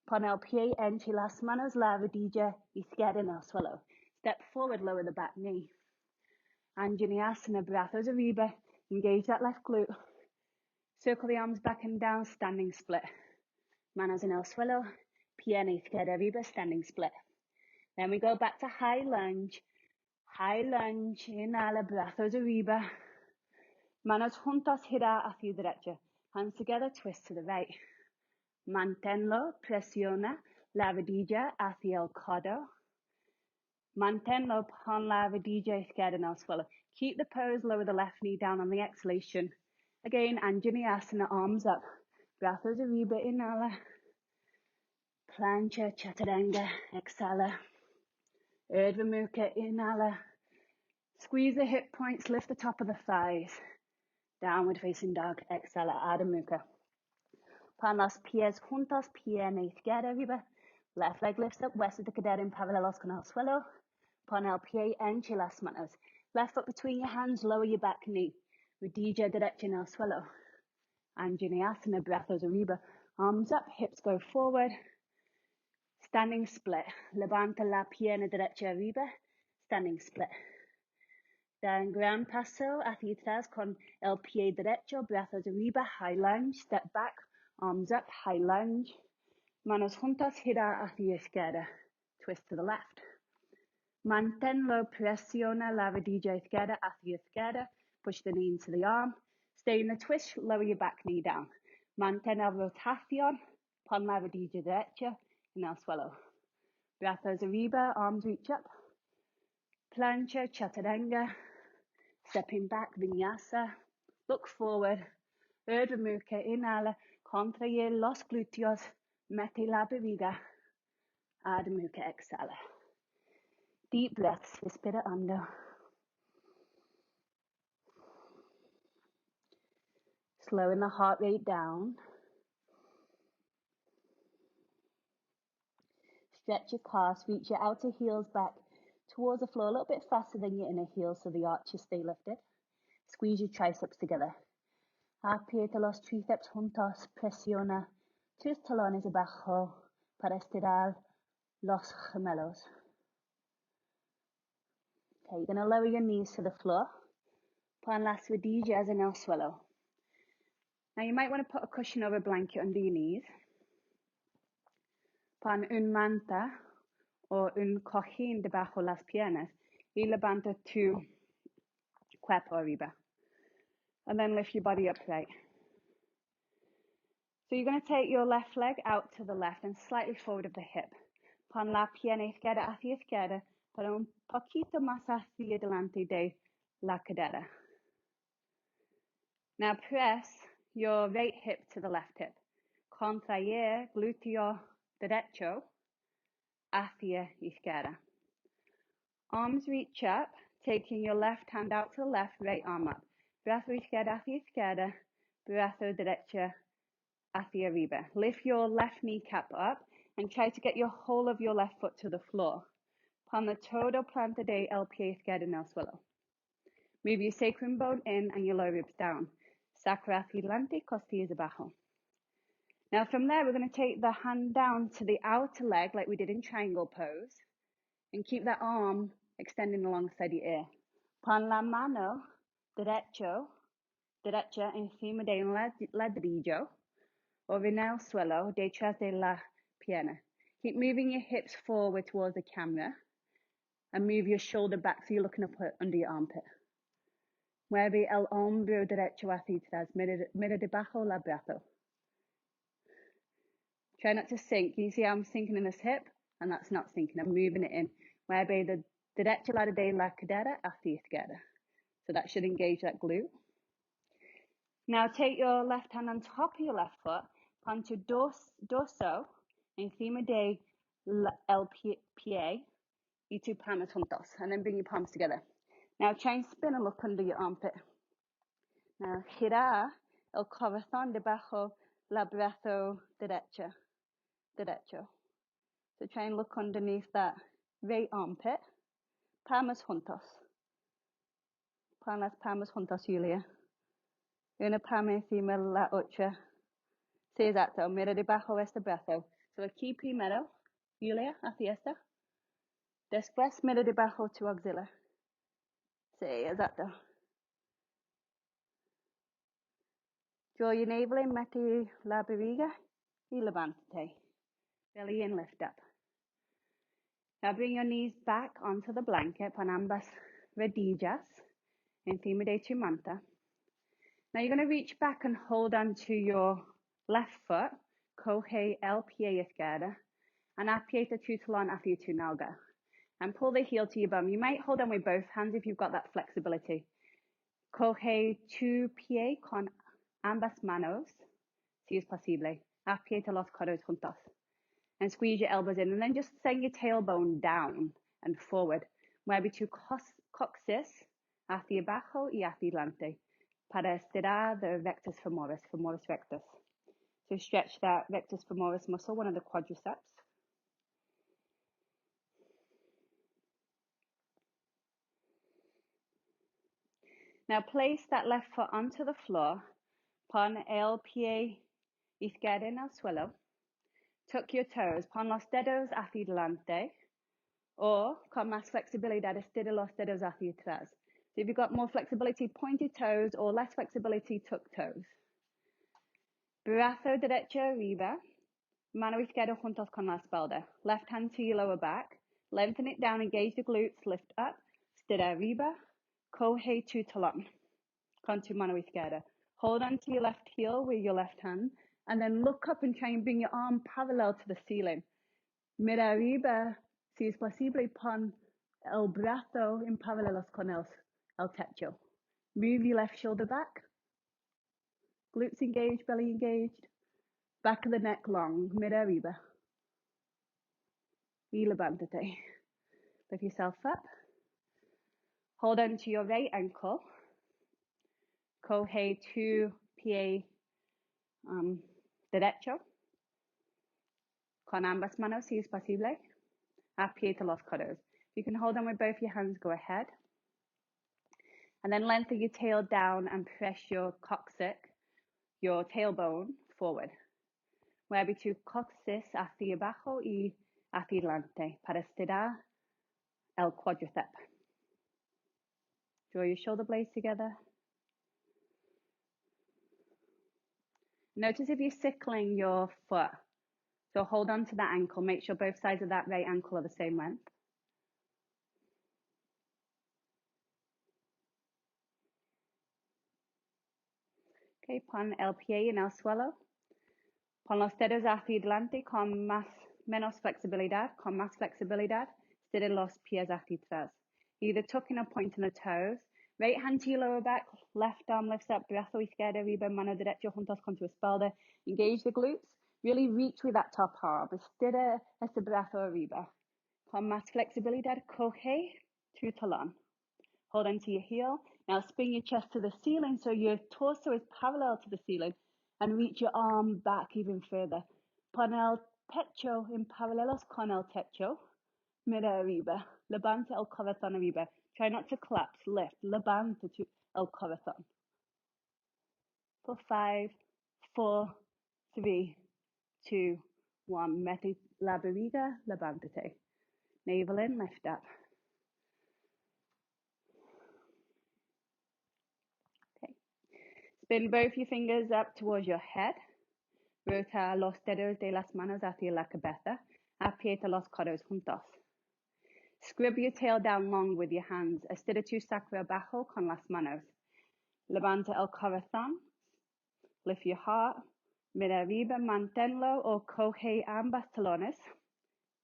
Pon el pie entre las manos, la rodilla izquierda en el suelo. Step forward, lower the back knee. Anjaneyasana, brazos arriba, engage that left glute. Circle the arms back and down, standing split. Manos en el suelo, pierna izquierda arriba, standing split. Then we go back to high lunge. High lunge, inhala, brazos arriba. Manos juntos, gira hacia derecha. Hands together, twist to the right. Manténlo, presiona la rodilla hacia el codo. Manténlo, pon la rodilla izquierda en el suelo. Keep the pose, lower the left knee down on the exhalation. Again, Anjaneyasana, arms up. Brazos arriba, inhala. Plancha, chaturanga, exhala. Urdhva Mukha, inhala. Squeeze the hip points, lift the top of the thighs. Downward facing dog, exhala, Adho Mukha. Pon los pies juntos, pierna izquierda arriba. Left leg lifts up, huesos de cadera en paralelos con el suelo. Pon el pie entre las manos. Left foot between your hands, lower your back knee. Rodilla derecha en el suelo. Anjaneyasana, brazos arriba. Arms up, hips go forward. Standing split. Levanta la pierna derecha arriba. Standing split. Da un gran paso hacia atrás con el pie derecho, brazos arriba, high lunge, step back, arms up, high lunge. Manos juntas, gira hacia izquierda, twist to the left. Manténlo, presiona la rodilla izquierda hacia izquierda, push the knee into the arm. Stay in the twist, lower your back knee down. Mantén la rotación, pon la rodilla derecha en el suelo. Brazos arriba, arms reach up. Plancha, chaturanga. Stepping back, vinyasa. Look forward. Urdhva Mukha, inhala. Contraye los glúteos. Mete la barriga. Adho Mukha, exhala. Deep breaths, respira hondo. Slowing the heart rate down. Stretch your calves, reach your outer heels back towards the floor a little bit faster than your inner heels so the arches stay lifted. Squeeze your triceps together. Aprieta los tríceps juntos, presiona tus talones abajo para estirar los gemelos. Okay, you're going to lower your knees to the floor. Pon las rodillas en el suelo. Now you might want to put a cushion or a blanket under your knees. Pon un manta o un cojín debajo las piernas y levanta tu cuerpo arriba. And then lift your body upright. So you're going to take your left leg out to the left and slightly forward of the hip. Pon la pierna izquierda hacia izquierda, pero un poquito más hacia delante de la cadera. Now press your right hip to the left hip. Contraer glúteo derecho hacia izquierda. Arms reach up, taking your left hand out to the left, right arm up. Brazo izquierda hacia izquierda, brazo derecha hacia arriba. Lift your left kneecap up and try to get your whole of your left foot to the floor. Pon la todo planta de el pie izquierdo en el suelo. Move your sacrum bone in and your lower ribs down. Sacra hacia adelante, costillas abajo. Now from there, we're going to take the hand down to the outer leg like we did in triangle pose and keep that arm extending alongside your ear. Pon la mano derecha encima de un ladrillo o en el suelo detrás de la pierna. Keep moving your hips forward towards the camera and move your shoulder back so you're looking up under your armpit. Mueve el hombro derecho hacia atrás, mira debajo la brazo. Try not to sink. Can you see how I'm sinking in this hip? And that's not sinking, I'm moving it in. Mueve the derecho lado de la cadera hacia izquierda. So that should engage that glute. Now take your left hand on top of your left foot, pon tu dorso encima de el pie y tu palmas juntos, and then bring your palms together. Now try and spin and look under your armpit. Now gira el corazón debajo la brazo derecho. So try and look underneath that right armpit. Palmas juntos. Pon las palmas juntos, Julia. Una palma encima la otra. Sí, exacto. Mira debajo este brazo. So aquí primero, Julia, hacia esta. Después mira debajo tu axila. Sí, exacto. Draw your navel in, mete la barriga y levántate. Belly in, lift up. Now bring your knees back onto the blanket, pon ambas rodillas encima de tu manta. Now you're going to reach back and hold on to your left foot, coge el pie izquierda, and aprieta tu talón hacia tu nalga. And pull the heel to your bum. You might hold on with both hands if you've got that flexibility. Coge tu pie con ambas manos, si es posible. Aprieta los codos juntos. And squeeze your elbows in. And then just send your tailbone down and forward. Mueve tu coxis hacia abajo y hacia adelante. para estirar the rectus femoris rectus. So stretch that rectus femoris muscle, one of the quadriceps. Now place that left foot onto the floor. Pon el pie izquierdo en el suelo. Tuck your toes. Pon los dedos hacia delante. Or con más flexibilidad, estira los dedos hacia atrás. So if you've got more flexibility, pointed toes, or less flexibility, tuck toes. Brazo derecho arriba. Mano izquierda juntos con la espalda. Left hand to your lower back. Lengthen it down, engage the glutes, lift up. Estira arriba. Coge tu talón. Con tu mano izquierda. Hold on to your left heel with your left hand. And then look up and try and bring your arm parallel to the ceiling. Mira arriba. Si es posible, pon el brazo en paralelos con el techo. Move your left shoulder back. Glutes engaged, belly engaged. Back of the neck long. Mira arriba. Y levántate. Lift yourself up. Hold on to your right ankle. Coge tu pie derecho. Con ambas manos, si es posible. Aprieta los codos. You can hold on with both your hands, go ahead. And then lengthen your tail down and press your coccyx, your tailbone, forward. Mueve tu coxis hacia abajo y hacia adelante para estirar el quadriceps. Draw your shoulder blades together. Notice if you're sickling your foot. So hold on to that ankle. Make sure both sides of that right ankle are the same length. Okay, pon el pie en el suelo. Pon los dedos hacia adelante con menos flexibilidad. Con más flexibilidad, estira los pies hacia atrás. Either tucking or pointing the toes. Right hand to your lower back. Left arm lifts up. Brazo izquierdo arriba. Mano derecha juntos con tu espalda. Engage the glutes. Really reach with that top arm. Estira ese brazo arriba. Con más flexibilidad, coge tu talón. Hold on to your heel. Now spin your chest to the ceiling so your torso is parallel to the ceiling and reach your arm back even further. Pon el pecho en paralelos con el techo. Mira arriba. Levanta el corazón arriba. Try not to collapse. Lift. Levanta el corazón. For 5, 4, 3, 2, 1. Mete la barriga. Levántate. Navel in. Lift up. Spin both your fingers up towards your head. Rota los dedos de las manos hacia la cabeza. Aprieta los codos juntos. Scribble your tail down long with your hands. Estira tu sacro abajo con las manos. Levanta el corazón. Lift your heart. Mira arriba, manténlo o coge ambas talones.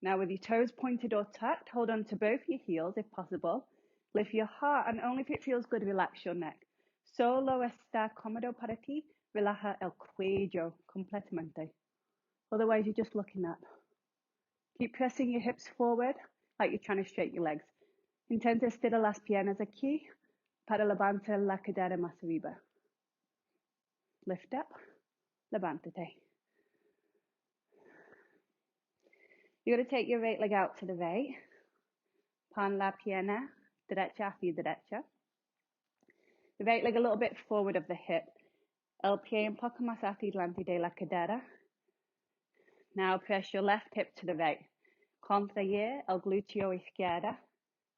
Now with your toes pointed or tucked, hold on to both your heels if possible. Lift your heart and only if it feels good, relax your neck. Solo está cómodo para ti, relaja el cuello completamente. Otherwise, you're just looking up. Keep pressing your hips forward like you're trying to straighten your legs. Intenta estirar las piernas aquí para levantar la cadera más arriba. Lift up, levántate. You're going to take your right leg out to the right. Pon la pierna derecha hacia derecha. The right leg a little bit forward of the hip. El pie un poco más hacia delante de la cadera. Now press your left hip to the right. Contraer el glúteo izquierda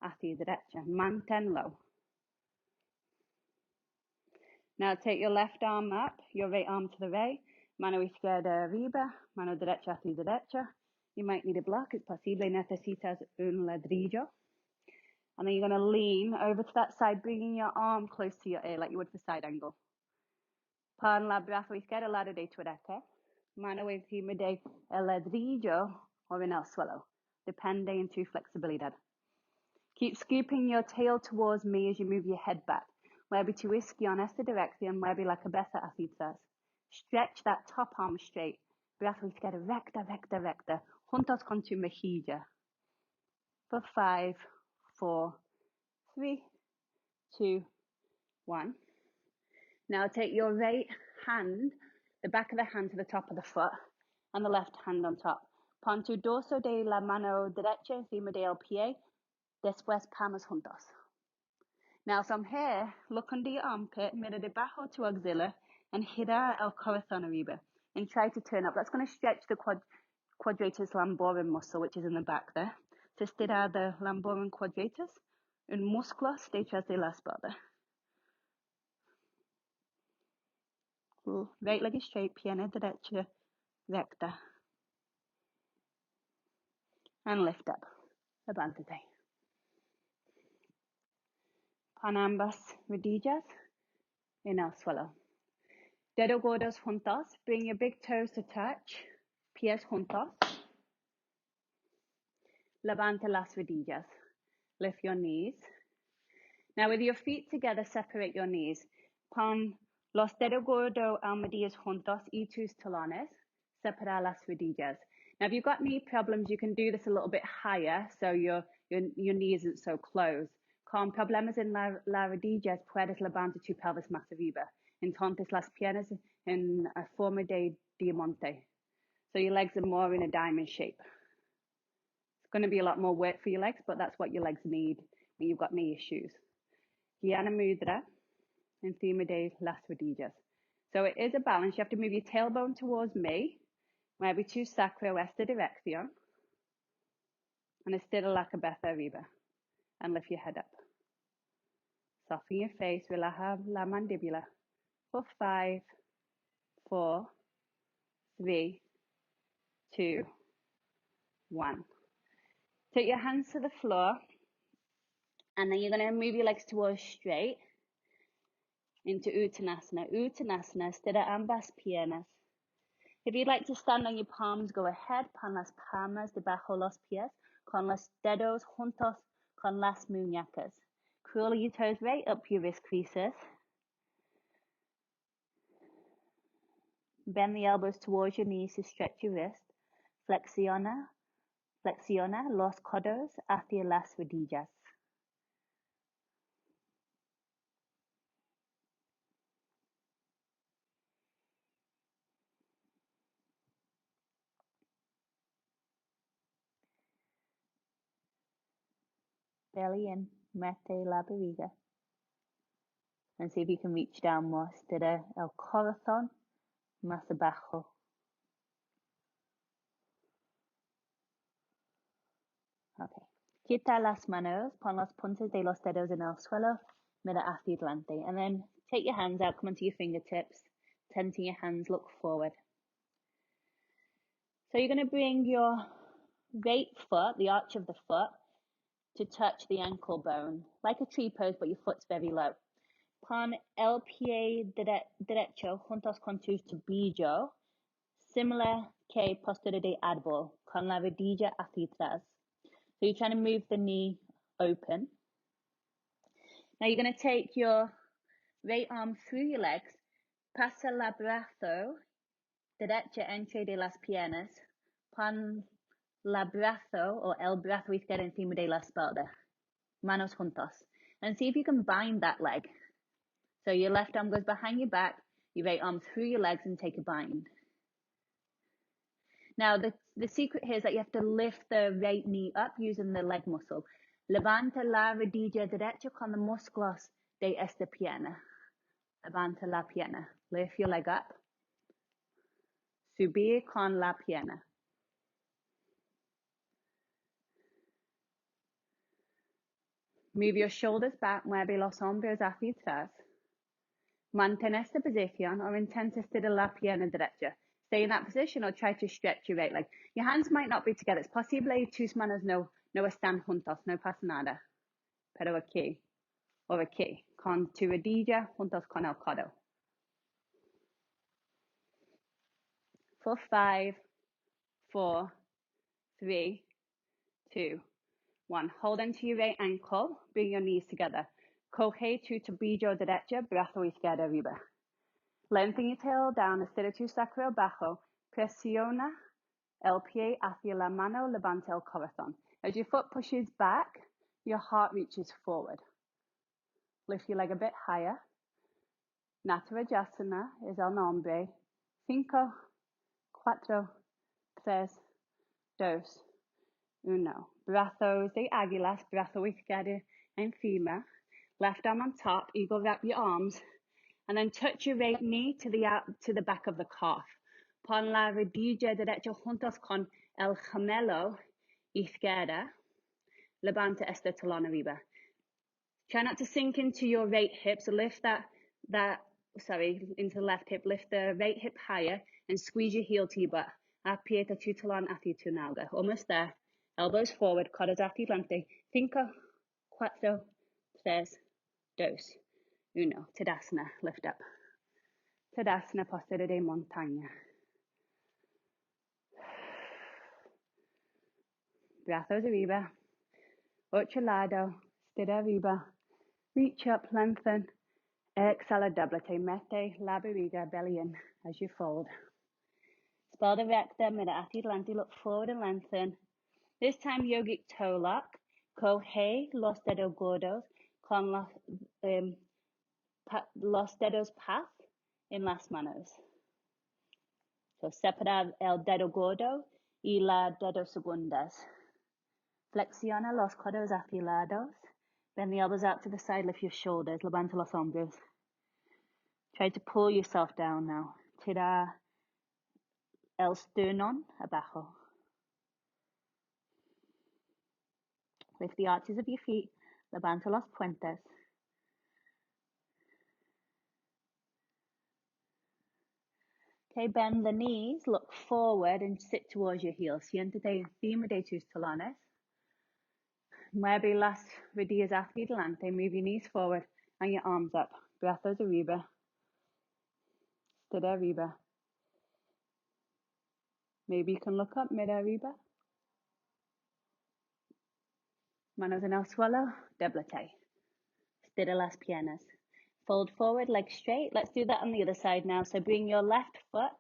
hacia derecha. Manténlo. Now take your left arm up, your right arm to the right. Mano izquierda arriba, mano derecha hacia derecha. You might need a block. Es posible necesitas un ladrillo. And then you're going to lean over to that side, bringing your arm close to your ear like you would for side angle. Pon la brazo izquierdo al lado de tu derecha. Mano encima de el ladrillo o en el suelo, depende en tu flexibilidad. Keep scooping your tail towards me as you move your head back. Mueve tu isquio en esta dirección, mueve la cabeza hacia atrás. Stretch that top arm straight. Brazo izquierdo recta, recta, recta. Juntos con tu mejilla. For 5, 4, 3, 2, 1. Now take your right hand, the back of the hand to the top of the foot, and the left hand on top. Pon tu dorso de la mano derecha encima del pie, después palmas juntos. Now from here, look under your armpit, mira debajo tu axilla, and gira el corazón arriba. And try to turn up. That's going to stretch the quadratus lumborum muscle, which is in the back there. To estirar the lumborum quadratus, un músculo detrás de la espalda. Right leg is straight, pierna derecha recta. And lift up. Levántate. Pon ambas rodillas en el suelo. Dedo gordos juntos. Bring your big toes to touch. Pies juntos. Levanta las rodillas. Lift your knees. Now with your feet together, separate your knees. Pon los dedos gordos almohadillas juntos y tus talones. Separar las rodillas. Now if you've got knee problems, you can do this a little bit higher so your knee isn't so close. Con problemas en la rodillas, puedes levantar tu pelvis más arriba. Entonces las piernas en forma de diamante. So your legs are more in a diamond shape. It's going to be a lot more work for your legs, but that's what your legs need when you've got knee issues. Guiana mudra encima de las rodillas. So it is a balance. You have to move your tailbone towards me. Mueve tu sacro esta dirección. And estira la cabeza arriba. And lift your head up. Soften your face. Relaja la mandíbula. For 5, 4, 3, 2, 1. Take your hands to the floor. And then you're going to move your legs towards straight. Into Uttanasana. Uttanasana. Estira ambas piernas. If you'd like to stand on your palms, go ahead. Pon las palmas debajo los pies. Con los dedos juntos con las muñecas. Curl your toes right up your wrist creases. Bend the elbows towards your knees to stretch your wrist. Flexiona los codos hacia las rodillas. Belly in, mete la barriga. And see if you can reach down more. Estira el corazón más abajo. Okay. Quita las manos, pon las puntas de los dedos en el suelo, mira hacia adelante. And then take your hands out, come onto your fingertips, tenting your hands, look forward. So you're going to bring your right foot, the arch of the foot, to touch the ankle bone, like a tree pose, but your foot's very low. Pon el pie derecho juntos con tus tobillos, similar que postura de árbol, con la rodilla hacia atrás. So you're trying to move the knee open. Now you're going to take your right arm through your legs, pasa la brazo derecha entre de las piernas, pon la brazo or el brazo izquierdo encima de la espalda, manos juntos, and see if you can bind that leg. So your left arm goes behind your back, your right arm through your legs and take a bind. Now the secret here is that you have to lift the right knee up using the leg muscle. Levanta la rodilla derecha con los músculos de esta pierna. Levanta la pierna. Lift your leg up. Subir con la pierna. Move your shoulders back, mueve los hombros hacia atrás. Mantén esta posición o intenta estirar la pierna derecha. Stay in that position or try to stretch your right leg. Your hands might not be together. Es posible tus manos no están juntos, no pasa nada. Pero aquí, o aquí, con tu rodilla juntos con el codo. For 5, 4, 3, 2, 1. Hold onto your right ankle. Bring your knees together. Coge tu tobillo derecho, brazo izquierdo arriba. Lengthen your tail down, estira tu sacro abajo. Presiona el pie hacia la mano, levanta el corazón. As your foot pushes back, your heart reaches forward. Lift your leg a bit higher. Natarajasana es el nombre. 5, 4, 3, 2, 1. Brazos de águilas, brazo izquierdo encima. Left arm on top, eagle wrap your arms. And then touch your right knee to the back of the calf. Pon la rodilla derecha juntos con el gemelo izquierda. Levanta este talón arriba. Try not to sink into your right hip, so lift into the left hip, lift the right hip higher and squeeze your heel to your butt. Aprieta tu talón hacia tu nalga. Almost there. Elbows forward, codos hacia adelante. 5, 4, 3, 2, 1. Tadasana, lift up. Tadasana, postura de montaña. Brazos arriba. Otro lado, estira arriba. Reach up, lengthen. Exhala, doblete. Mete la barriga, belly in as you fold. Spalda recta, mira hacia adelante, look forward and lengthen. This time, yogic toe lock. Coge los dedos gordos con los dedos paz en las manos. So separa el dedo gordo y la dedo segundas. Flexiona los codos hacia lados. Bend the elbows out to the side, lift your shoulders. Levanta los hombros. Try to pull yourself down now. Tira el sternón abajo. Lift the arches of your feet. Levanta los puentes. Okay, bend the knees, look forward and sit towards your heels. Siéntate encima de tus talones. Mueve las rodillas hacia adelante. Move your knees forward and your arms up. Brazos arriba. Estira arriba. Maybe you can look up, mira arriba. Manos en el suelo, doblete. Estira las piernas. Fold forward, legs straight. Let's do that on the other side now. So bring your left foot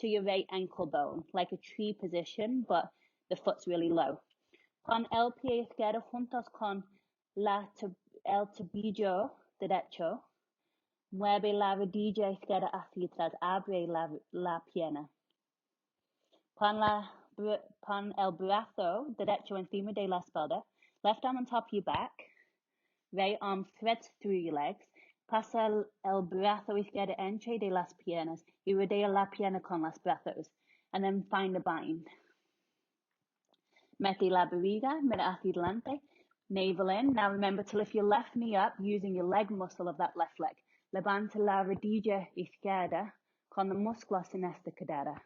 to your right ankle bone, like a tree position, but the foot's really low. Pon el pie izquierdo juntos con el tobillo derecho. Mueve la rodilla izquierda hacia atrás. Abre la pierna. Pon el brazo derecho encima de la espalda. Left arm on top of your back. Right arm threads through your legs. Pasa el brazo izquierdo entre de las piernas y rodea la pierna con los brazos. And then find a bind. Mete la barriga, mira hacia adelante. Navel in. Now remember to lift your left knee up using your leg muscle of that left leg. Levanta la rodilla izquierda con los músculos en esta cadera.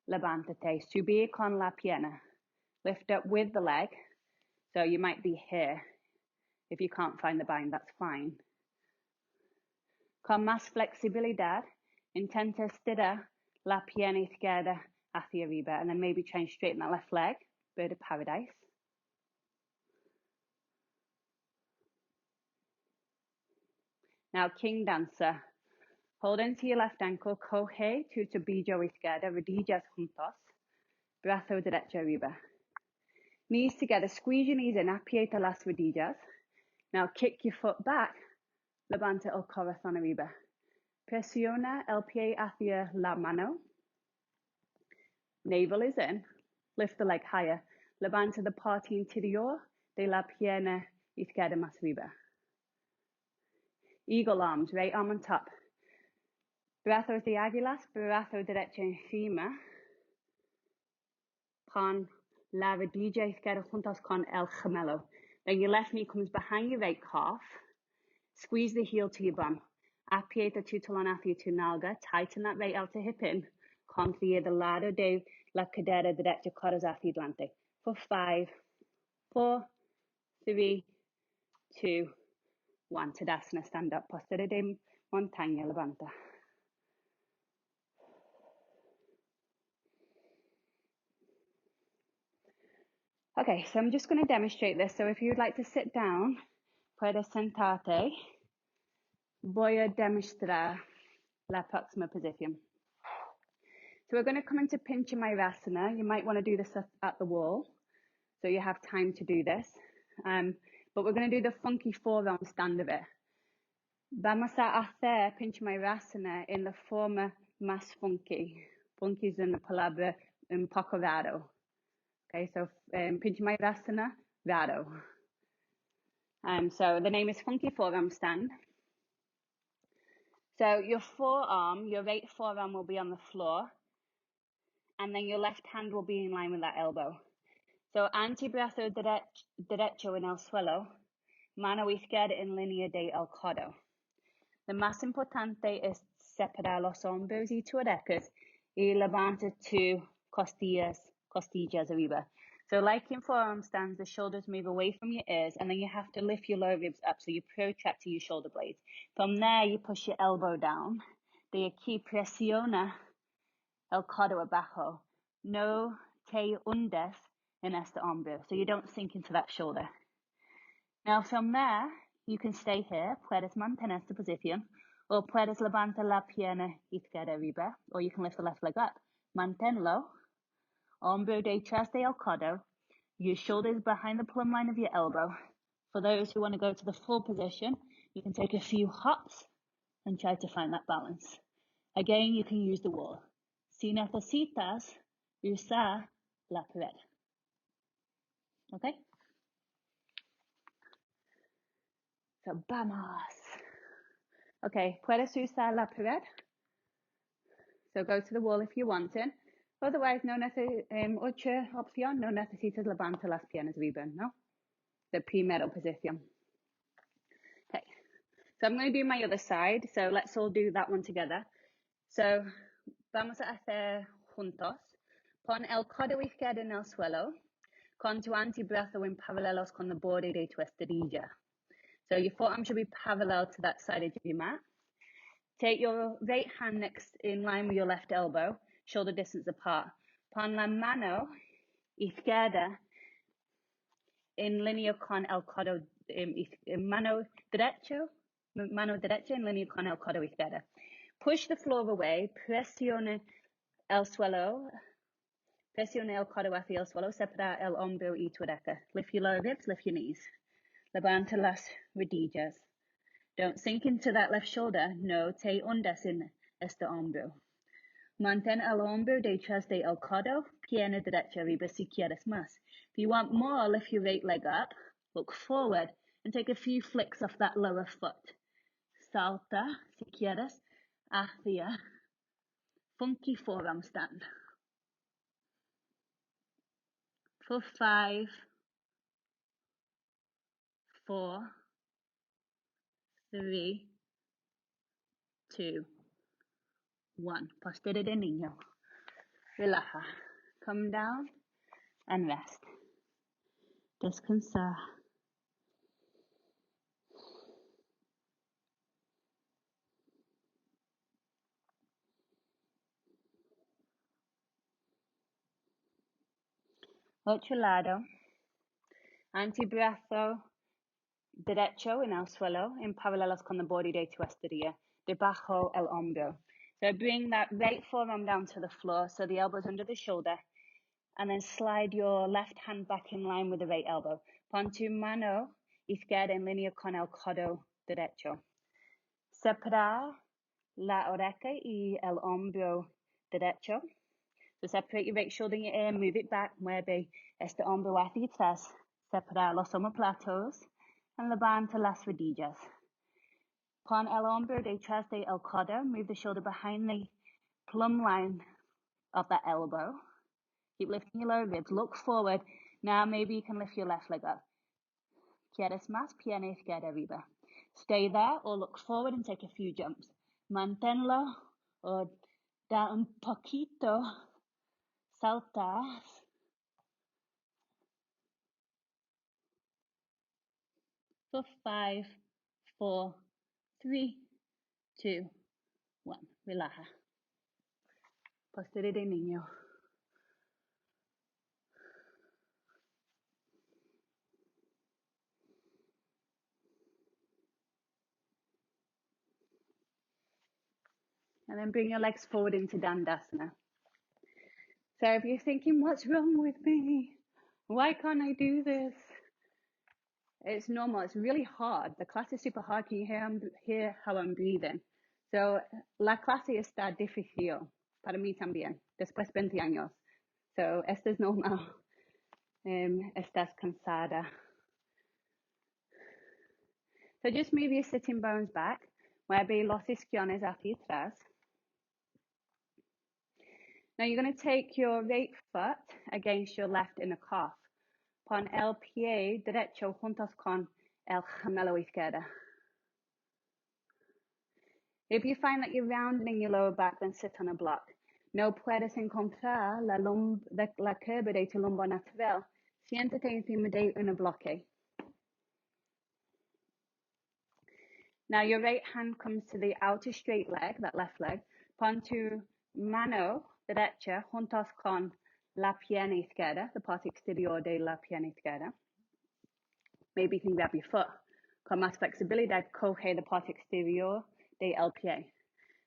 Levántate. Subir con la pierna. Lift up with the leg. So you might be here. If you can't find the bind, that's fine. Con más flexibilidad, intenta estirar la pierna izquierda hacia arriba, and then maybe try and straighten that left leg. Bird of paradise. Now, king dancer. Hold into your left ankle, coge tu tobillo izquierdo, rodillas juntos, brazo derecho arriba. Knees together, squeeze your knees in, aprieta las rodillas. Now kick your foot back, levanta el corazón arriba. Presiona el pie hacia la mano. Navel is in. Lift the leg higher. Levanta the parte interior de la pierna izquierda más arriba. Eagle arms, right arm on top. Brazos de águilas, brazo derecho encima. Pon la rodilla izquierda juntos con el gemelo. Then your left knee comes behind your right calf. Squeeze the heel to your bum. Aprieta tu talón hacia tu nalga. Tighten that right outer hip in. Confía del lado de la cadera derecha, codos hacia adelante. For 5, 4, 3, 2, 1. Tadasana, stand up. Postura de montaña, levanta. Okay, so I'm just going to demonstrate this. So if you would like to sit down, puedes sentarte. Voy a demostrar la próxima posición. So we're going to come into Pincha Mayurasana. You might want to do this at the wall, so you have time to do this. But we're going to do the funky forearm stand of it. Vamos a hacer Pinchamayurasana en la forma más funky. Funky is in the palabra un poco raro. Okay, so Pinchamayurasana, raro. So the name is Funky Forearm Stand. So your forearm, your right forearm will be on the floor, and then your left hand will be in line with that elbow. So antebrazo derecho en el suelo, mano izquierda en línea de el codo. Lo más importante es separar los hombros y tu orejas y levanta tu costillas arriba. So like in forearm stands, the shoulders move away from your ears, and then you have to lift your lower ribs up, so you protract to your shoulder blades. From there, you push your elbow down. De aquí presiona el codo abajo. No te hundes en este hombro, so you don't sink into that shoulder. Now from there, you can stay here, puedes mantener esta posición, o puedes levantar la pierna izquierda arriba, or you can lift the left leg up. Manténlo, hombro detrás del codo, your shoulders behind the plumb line of your elbow. For those who want to go to the full position, you can take a few hops and try to find that balance. Again, you can use the wall. Si necesitas usar la pared. Okay? So, vamos. Okay, puedes usar la pared. So go to the wall if you want it. Otherwise, otra opción, no necesitas levantar las piernas arriba, ¿no? The primera posición. Okay, so I'm going to do my other side. So let's all do that one together. So vamos a hacer juntos. Pon el codo izquierdo en el suelo, con tu antebrazo en paralelos con el borde de tu estadilla. So your forearm should be parallel to that side of your mat. Take your right hand next in line with your left elbow, shoulder distance apart. Pon la mano izquierda en línea con el codo, mano derecha en línea con el codo izquierda. Push the floor away, presiona el suelo, presiona el codo hacia el suelo, separa el hombro y tu oreja. Lift your lower ribs, lift your knees. Levanta las rodillas. Don't sink into that left shoulder. No te hundas en este hombro. Mantén el hombro detrás de el codo, pierna derecha arriba si quieres más. If you want more, lift your right leg up, look forward, and take a few flicks off that lower foot. Salta, si quieres, hacia funky forearm stand. For 5, 4, 3, 2, 1. Postura de niño. Relaja. Come down and rest. Descansar. Otro lado. Antebrazo derecho en el suelo, en paralelos con el borde de tu estadilla, debajo el hombro. So bring that right forearm down to the floor, so the elbow's under the shoulder, and then slide your left hand back in line with the right elbow. Pon tu mano izquierda en línea con el codo derecho. Separar la oreja y el hombro derecho. So separate your right shoulder and your ear, move it back, mueve este hombro hacia atrás. Separar los omoplatos and levanta las rodillas. Pon el hombro detrás de el codo, move the shoulder behind the plumb line of that elbow. Keep lifting your lower ribs, look forward. Now maybe you can lift your left leg up. ¿Quieres más? Pierna izquierda arriba. Stay there or look forward and take a few jumps. Manténlo or da un poquito. Saltas. For 5, 4, 3, 2, 1. Relaja. Postura de niño. And then bring your legs forward into Dandasana. So if you're thinking, what's wrong with me? Why can't I do this? It's normal. It's really hard. The clase is super hard. Can you hear how I'm breathing? So, la clase está difícil para mí también, después 20 años. So, esto es normal. Estás cansada. So, just move your sitting bones back. Mueve los isquiones hacia atrás. Now, you're going to take your right foot against your left inner calf. Pon el pie derecho juntos con el gemelo izquierdo. If you find that you're rounding your lower back, then sit on a block. No puedes encontrar la curva de tu lumbar natural. Siéntate encima de un bloque. Now your right hand comes to the outer straight leg, that left leg. Pon tu mano derecha juntos con la pierna izquierda, the parte exterior de la pierna izquierda. Maybe you can grab your foot. Con más flexibilidad, coge the parte exterior de el pie.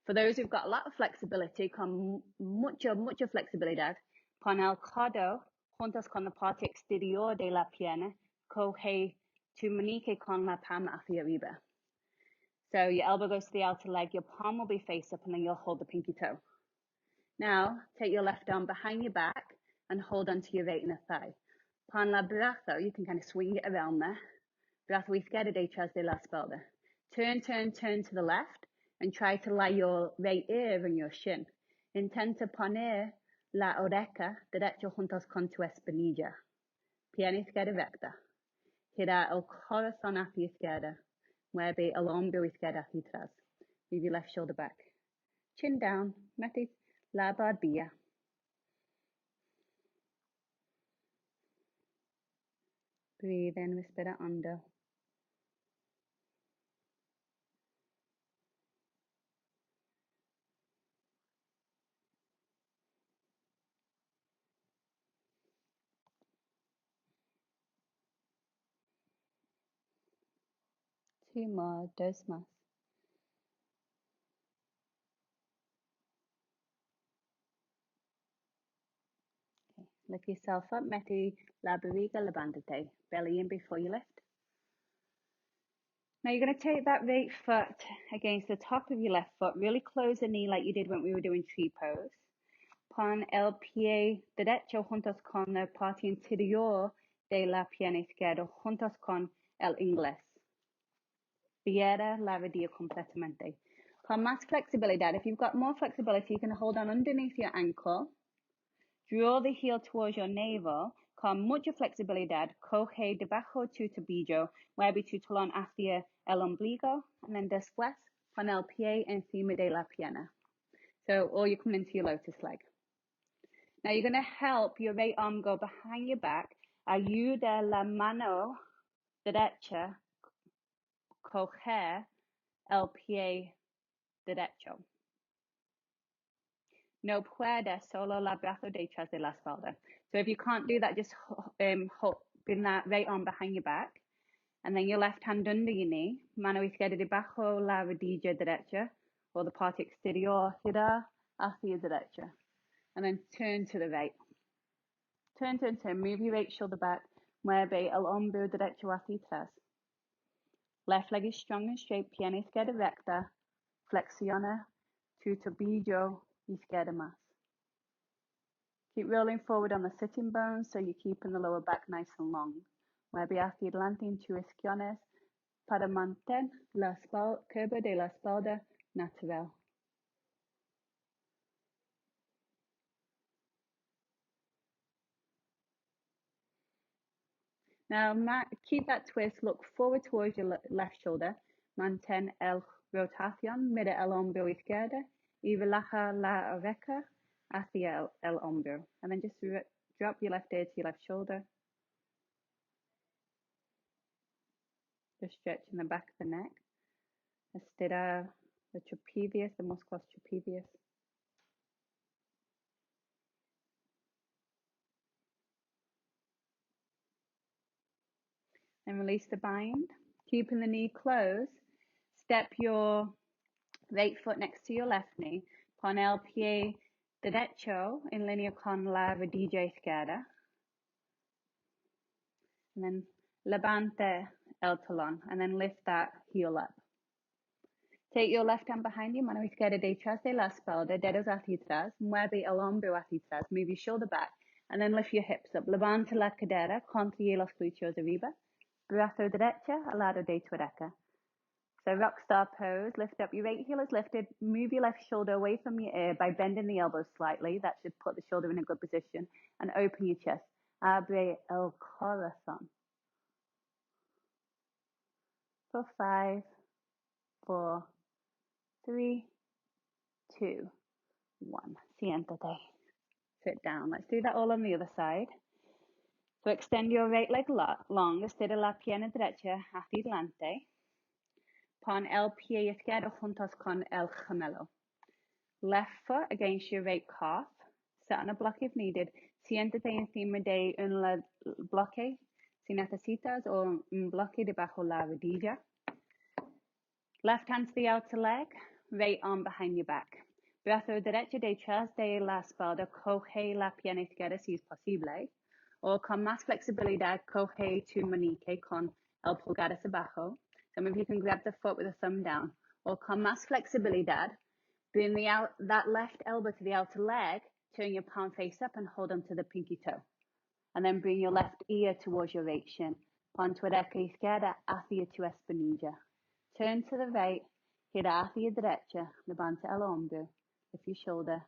For those who've got a lot of flexibility, con mucha flexibilidad, pon el codo juntos con la parte exterior de la pierna, coge tu meñique con la palma hacia arriba. So your elbow goes to the outer leg, your palm will be face up, and then you'll hold the pinky toe. Now, take your left arm behind your back and hold onto your right inner thigh. Pon la brazo, you can kind of swing it around there. Brazo izquierdo detrás de la espalda. Turn to the left and try to lie your right ear on your shin. Intenta poner la oreja derecha juntos con tu espinilla. Pierna izquierda recta. Gira el corazón hacia izquierda. Mueve el hombro izquierdo hacia atrás. Move your left shoulder back. Chin down. Mete la barbilla. Breathe in, respira hondo. Two more, dos más. Okay. Lift yourself up, mete la barriga, levántate. Belly in before you lift. Now you're going to take that right foot against the top of your left foot. Really close the knee like you did when we were doing tree pose. Pon el pie derecho juntos con la parte interior de la pierna izquierda juntos con el inglés. Cierra la rodilla completamente. Con más flexibilidad, if you've got more flexibility, you can hold on underneath your ankle. Draw the heel towards your navel. Con mucha flexibilidad, coge debajo tu tobillo, mueve tu talón hacia el ombligo, and then después pon el pie encima de la pierna. So, or you come into your lotus leg. Now you're going to help your right arm go behind your back. Ayuda la mano derecha coger el pie derecho. No puede solo la brazo detrás de la espalda. So if you can't do that, just bring that right arm behind your back. And then your left hand under your knee. Mano izquierda debajo la rodilla derecha. Or the parte exterior, gira hacia derecha. And then turn to the right. Turn. Move your right shoulder back. Mueve el hombro derecho hacia atrás. Left leg is strong and straight. Pierna izquierda recta. Flexiona tu tobillo izquierda más. Keep rolling forward on the sitting bones so you're keeping the lower back nice and long. Mueve hacia adelante en tus isquiones para mantener la curva de la espalda natural. Now, keep that twist. Look forward towards your left shoulder. Mantén el rotación. Mira el hombro izquierdo y relaja la oreja hacia el hombro. And then just drop your left ear to your left shoulder. Just stretching the back of the neck. Estira the trapezius, the musculus trapezius. And release the bind. Keeping the knee closed. Step your right foot next to your left knee. Pon el pie derecho en línea con la rodilla izquierda. And then levante el talón, and then lift that heel up. Take your left hand behind you, mano izquierda detrás de la espalda, dedos hacia atrás, mueve el hombro hacia atrás, move your shoulder back, and then lift your hips up. Levanta la cadera, contrae los glúteos arriba, brazo derecha al lado de tu derecha. So rock star pose, lift up, your right heel is lifted, move your left shoulder away from your ear by bending the elbows slightly, that should put the shoulder in a good position, and open your chest. Abre el corazón. For 5, 4, 3, 2, 1. Siéntate. Sit down. Let's do that all on the other side. So extend your right leg long, estira la pierna derecha hacia adelante. Pon el pie izquierdo juntos con el gemelo. Left foot against your right calf. Sit on a block if needed. Siéntate encima de un bloque si necesitas o un bloque debajo la rodilla. Left hand to the outer leg, right arm behind your back. Brazo derecho detrás de la espalda, coge la pierna izquierda si es posible. O con más flexibilidad, coge tu manique con el pulgar hacia abajo. Some of you can grab the foot with the thumb down. Or con más flexibilidad, bring that left elbow to the outer leg, turn your palm face up and hold onto the pinky toe. And then bring your left ear towards your right shin. Pon tu oreja izquierda hacia tu espinilla. Turn to the right, gira hacia derecha, levanta el hombro, lift your shoulder,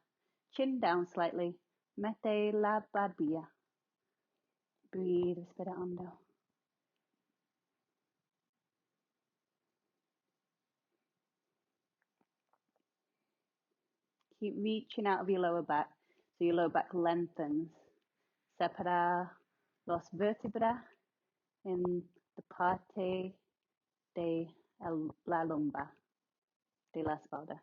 chin down slightly, mete la barbilla. Breathe, respira hondo. Keep reaching out of your lower back, so your lower back lengthens. Separa los vértebras en the parte de la lumbar, de la espalda.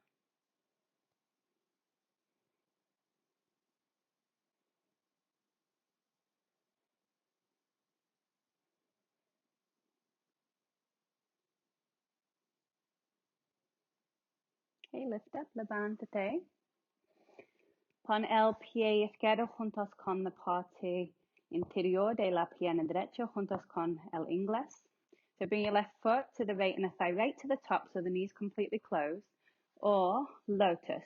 Okay, lift up, levántate. Pon el pie izquierdo juntos con la parte interior de la pierna derecha juntos con el inglés. So bring your left foot to the right and the thigh right to the top so the knees completely closed. Or lotus.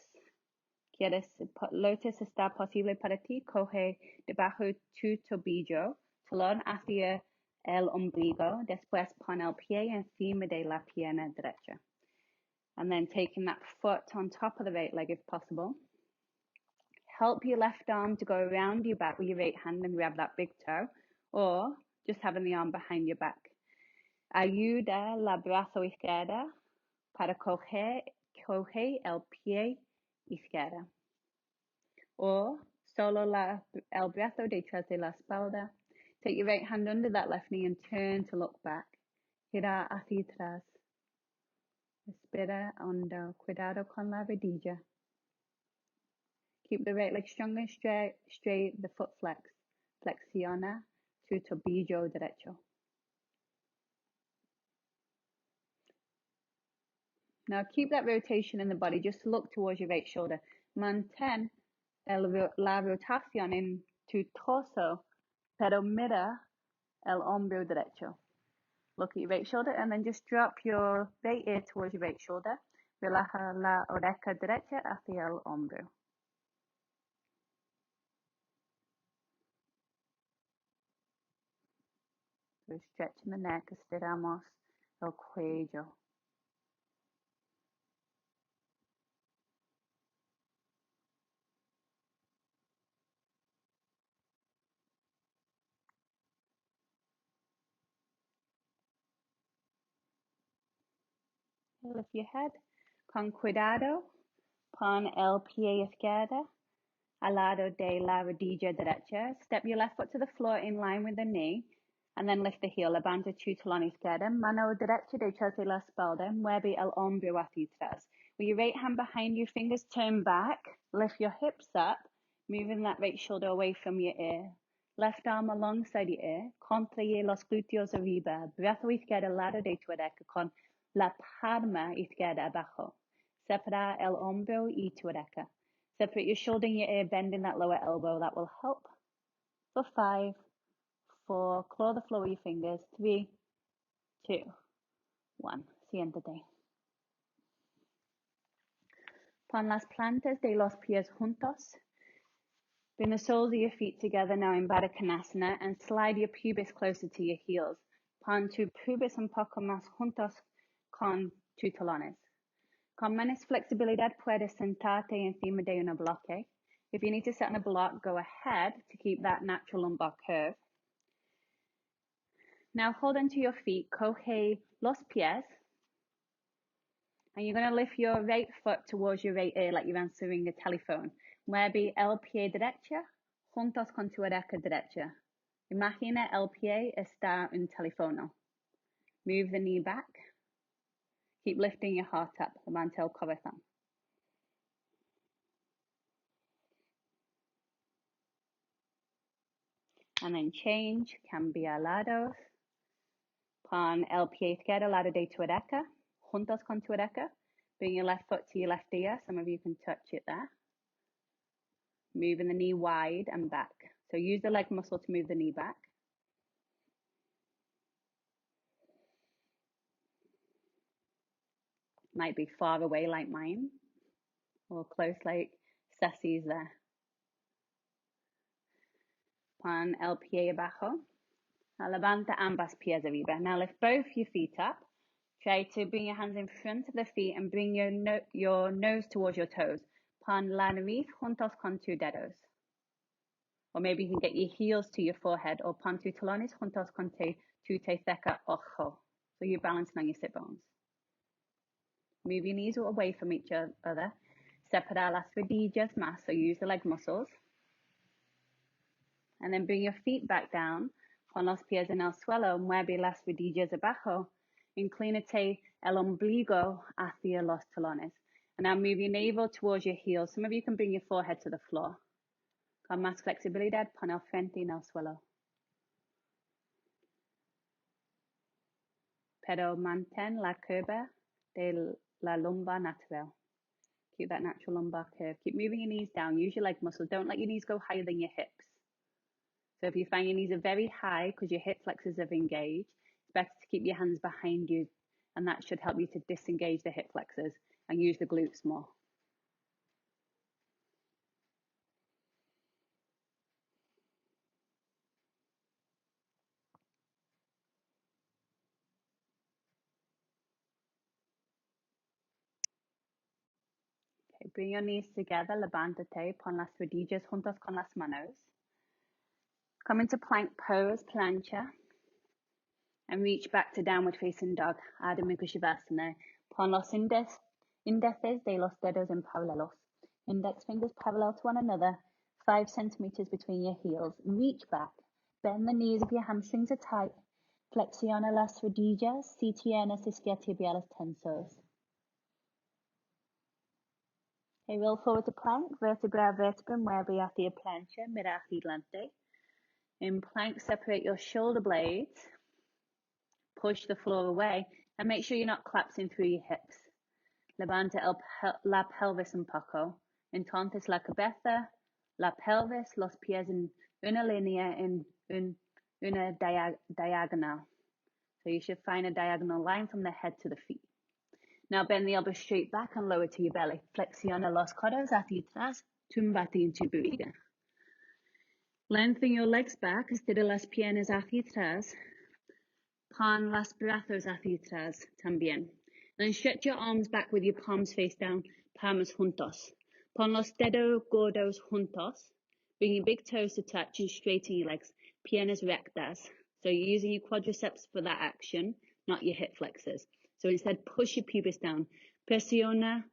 Lotus está posible para ti. Coge debajo tu tobillo, talón hacia el ombligo. Después pon el pie encima de la pierna derecha. And then taking that foot on top of the right leg if possible. Help your left arm to go around your back with your right hand and grab that big toe, or just having the arm behind your back. Ayuda la brazo izquierda para coger el pie izquierda. Or solo el brazo detrás de la espalda. Take your right hand under that left knee and turn to look back. Gira hacia atrás. Respira hondo. Cuidado con la rodilla. Keep the right leg strong and straight, the foot flex. Flexiona tu tobillo derecho. Now keep that rotation in the body, just look towards your right shoulder. Mantén la rotación en tu torso, pero mira el hombro derecho. Look at your right shoulder and then just drop your right ear towards your right shoulder. Relaja la oreja derecha hacia el hombro. So stretching the neck, estiramos el cuello. Lift your head. Con cuidado, pon el pie izquierdo al lado de la rodilla derecha. Step your left foot to the floor in line with the knee. And then lift the heel. Levanta tu talón izquierda. Mano derecha detrás de la espalda. Mueve el hombro hacia atrás. With your right hand behind you, fingers turn back. Lift your hips up, moving that right shoulder away from your ear. Left arm alongside your ear. Contrae los glúteos arriba. Brazo izquierdo al lado de tu oreja con la palma izquierda abajo. Separa el hombro y tu oreja. Separate your shoulder and your ear, bending that lower elbow. That will help. For 5, 4, claw the floor with your fingers. 3, 2, 1. Siéntate. Pon las plantas de los pies juntos. Bring the soles of your feet together now in Baddha Konasana and slide your pubis closer to your heels. Pon tu pubis un poco más juntos con tus talones. Con menos flexibilidad puedes sentarte encima de un bloque. If you need to sit on a block, go ahead to keep that natural lumbar curve. Now hold onto your feet, coge los pies, and you're going to lift your right foot towards your right ear like you're answering a telephone. Mueve el pie derecho juntos con tu oreja derecha. Imagina el pie está un teléfono. Move the knee back. Keep lifting your heart up. Levanta el corazón. And then change. Cambia lados. Pon el pie izquierdo al lado de tu oreja. Juntos con tu oreja. Bring your left foot to your left ear. Some of you can touch it there. Moving the knee wide and back. So use the leg muscle to move the knee back. Might be far away like mine, or close like Ceci's there. Pon el pie abajo. Levanta ambas pies arriba. Now lift both your feet up. Try to bring your hands in front of the feet and bring your nose towards your toes. Pon la nariz juntos con tus dedos. Or maybe you can get your heels to your forehead, or pon tus talones juntos con tu te cerca ojo. So you're balancing on your sit bones. Move your knees away from each other. Separar las rodillas más, so use the leg muscles. And then bring your feet back down. Pon los pies en el suelo. Mueve las rodillas abajo. Inclínate el ombligo hacia los talones. And now move your navel towards your heels. Some of you can bring your forehead to the floor. Con más flexibilidad, pon el frente en el suelo. Pero mantén la curva de la lumbar natural. Keep that natural lumbar curve. Keep moving your knees down. Use your leg muscles. Don't let your knees go higher than your hips. So if you find your knees are very high because your hip flexors have engaged, it's better to keep your hands behind you, and that should help you to disengage the hip flexors and use the glutes more. Okay, bring your knees together, levántate, pon las rodillas juntas con las manos. Come into plank pose, plancha, and reach back to downward facing dog, Adho Mukha Shavasana. Pon los índices de los dedos en paralelos. Index fingers parallel to one another, 5 centimeters between your heels. Reach back, bend the knees if your hamstrings are tight. Flexiona las rodillas, si tienes isquiotibiales tensos. Okay, roll forward to plank, vertebra a vertebra, mueve hacia plancha, mira hacia adelante. In plank, separate your shoulder blades, push the floor away, and make sure you're not collapsing through your hips. Levanta la pelvis un poco. Entonces la cabeza, la pelvis, los pies en una línea en una diagonal. So you should find a diagonal line from the head to the feet. Now bend the elbows straight back and lower to your belly. Flexiona los codos hacia atrás, túmbate en tu barriga. Lengthen your legs back, estira las piernas hacia atrás. Pon los brazos hacia atrás también. Then stretch your arms back with your palms face down, palmas juntos. Pon los dedos gordos juntos. Bring your big toes to touch and straighten your legs, piernas rectas. So you're using your quadriceps for that action, not your hip flexors. So instead, push your pubis down. Presiona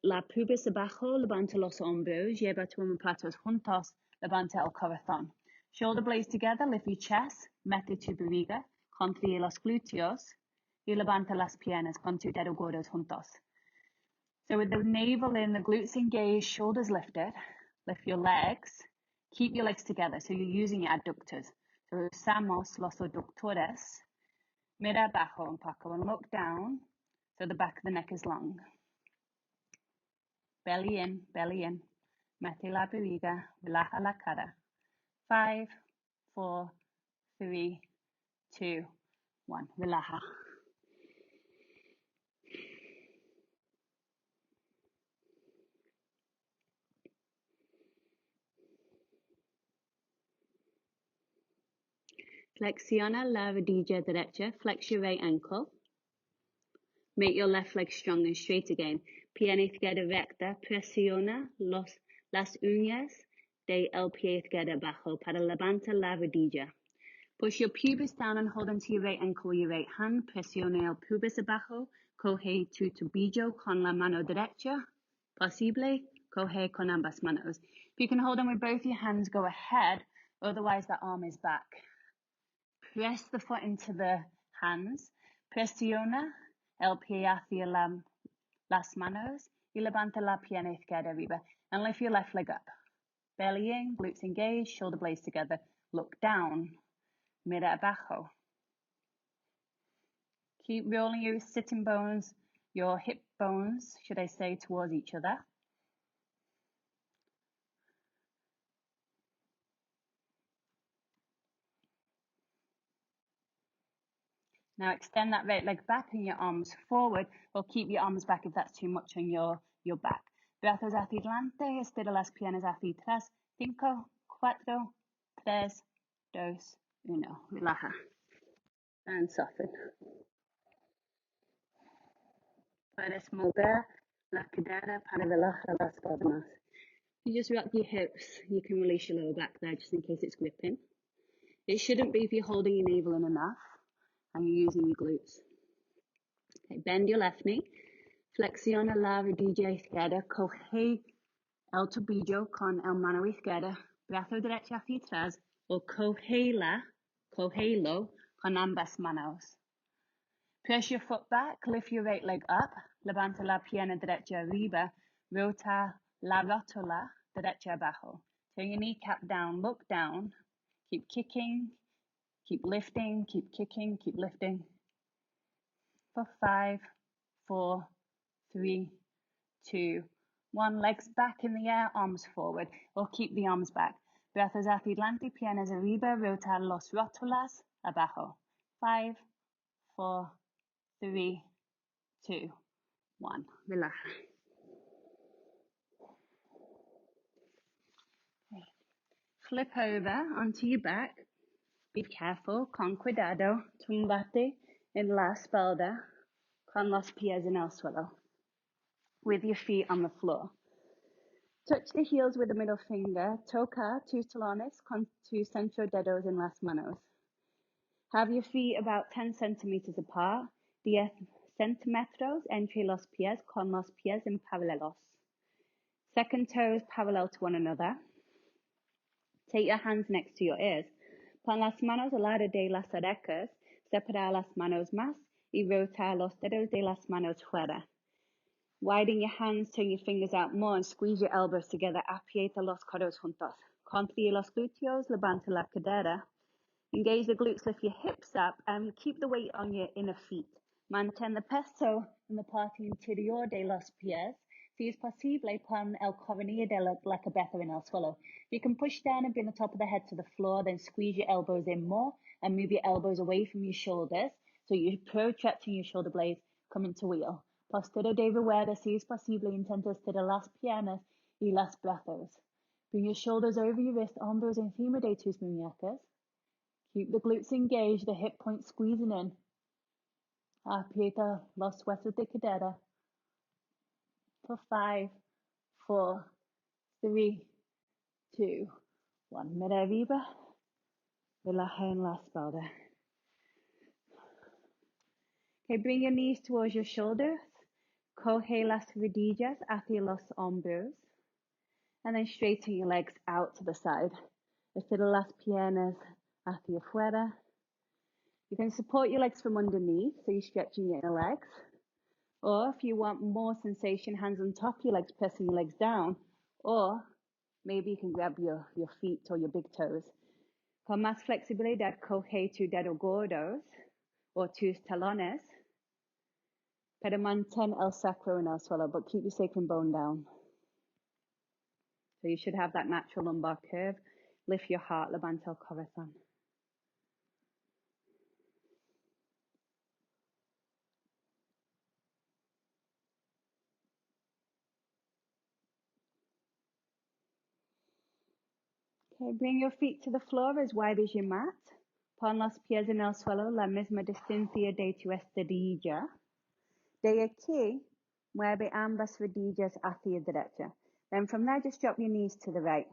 la pubis abajo, levanta los hombros, lleva tus omoplatos juntos, levanta el corazón. Shoulder blades together, lift your chest, mete tu barriga, contrae los glúteos, y levanta las piernas con tus dedos gordos juntos. So with the navel in, the glutes engaged, shoulders lifted, lift your legs, keep your legs together, so you're using your adductors. So usamos los adductores, mira abajo un poco, and look down, so the back of the neck is long. Belly in, mete la barriga, relaja la cara. 5, 4, 3, 2, 1. Relaja. Flexiona la rodilla derecha. Flex your right ankle. Make your left leg strong and straight again. Pierna izquierda recta. Presiona las uñas del pie izquierdo abajo para levantar la rodilla. Push your pubis down and hold onto your right ankle with your right hand. Presiona el pubis abajo. Coge tu tobillo con la mano derecha. Posible, coge con ambas manos. If you can hold them with both your hands, go ahead. Otherwise, the arm is back. Press the foot into the hands. Presiona el pie hacia las manos. Y levanta la pierna izquierda arriba. And lift your left leg up. Belly in, glutes engaged, shoulder blades together. Look down. Mira abajo. Keep rolling your sitting bones, your hip bones, should I say, towards each other. Now extend that right leg back and your arms forward, or keep your arms back if that's too much on your back. Brazos hacia adelante, estira las piernas hacia atrás. 5, 4, 3, 2, 1. Relaja. And soften. Puedes mover la cadera para relajar las piernas. You just rock your hips, you can release your lower back there just in case it's gripping. It shouldn't be if you're holding your navel in enough and you're using your glutes. Okay, bend your left knee. Flexiona la rodilla izquierda. Coge el tobillo con el mano izquierda. Brazo derecho hacia atrás. O cogelo con ambas manos. Press your foot back. Lift your right leg up. Levanta la pierna derecha arriba. Rota la rótula derecha abajo. Turn your kneecap down. Look down. Keep kicking. Keep lifting, keep kicking, keep lifting. For 5, 4, 3, 2, 1. Legs back in the air, arms forward, or keep the arms back. Brazos hacia adelante, piernas arriba, rotar los rótulas abajo. 5, 4, 3, 2, 1. Relaja. Okay. Flip over onto your back. Be careful, con cuidado, tumbate en la espalda con los pies en el suelo, with your feet on the floor. Touch the heels with the middle finger, toca tus talones con tus centrodedos en las manos. Have your feet about 10 centimeters apart, 10 centímetros entre los pies con los pies en paralelos. Second toes parallel to one another. Take your hands next to your ears. Pon las manos al lado de las orejas, separa las manos más y rota los dedos de las manos fuera. Widen your hands, turn your fingers out more and squeeze your elbows together. Aprieta los codos juntos. Contrae los glúteos, levanta la cadera. Engage the glutes, lift your hips up and keep the weight on your inner feet. Mantén the peso en la parte interior de los pies. Si es posible, pon el coronilla de la cabeza en el suelo. You can push down and bring the top of the head to the floor, then squeeze your elbows in more and move your elbows away from your shoulders. So you're protracting your shoulder blades, coming to wheel. Postura de rueda, si es posible, intenta estirar las piernas y los brazos. Bring your shoulders over your wrist, hombros encima de tus muñecas. Keep the glutes engaged, the hip points squeezing in. Aprieta los huesos de cadera. For 5, 4, 3, 2, 1. Mira arriba. Relaja en la espalda. Okay, bring your knees towards your shoulders. Coge las rodillas hacia los hombros. And then straighten your legs out to the side. Estira las piernas hacia afuera. You can support your legs from underneath, so you're stretching your inner legs. Or if you want more sensation, hands on top of your legs, pressing your legs down. Or maybe you can grab your feet or your big toes. Con más flexibilidad, coge tus dedos gordos o tus talones. Pero mantén el sacro en el suelo, but keep your sacrum bone down. So you should have that natural lumbar curve. Lift your heart, levanta el corazón. Okay, bring your feet to the floor as wide as your mat. Pon los pies en el suelo la misma distancia de tu estadilla. De aquí, mueve ambas rodillas hacia derecha. Then from there, just drop your knees to the right.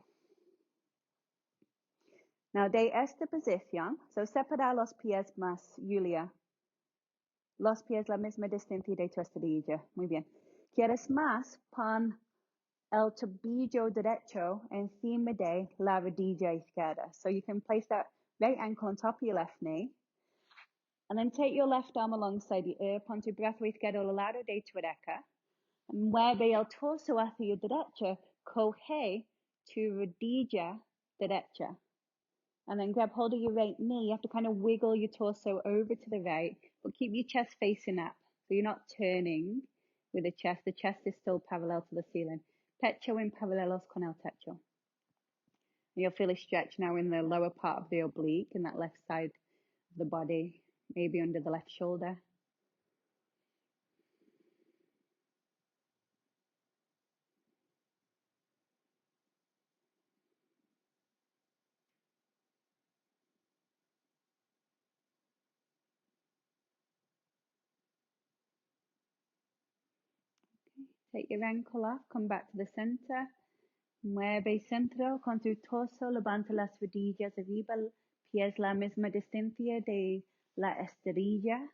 Now, de esta posición, so separa los pies más, Julia. Los pies la misma distancia de tu estadilla. Muy bien. ¿Quieres más? Pon el tobillo derecho encima de la rodilla izquierda. So you can place that right ankle on top of your left knee. And then take your left arm alongside your ear. Pon tu brazo izquierdo al lado de tu oreja. Mueve el torso hacia derecha. Coge tu rodilla derecha. And then grab hold of your right knee. You have to kind of wiggle your torso over to the right, but keep your chest facing up. So you're not turning with the chest. The chest is still parallel to the ceiling. Pecho en paralelos con el techo. You'll feel a stretch now in the lower part of the oblique, in that left side of the body, maybe under the left shoulder. Take your ankle off, come back to the center. Mueve centro con tu torso, levanta las rodillas arriba, pies la misma distancia de la estadilla,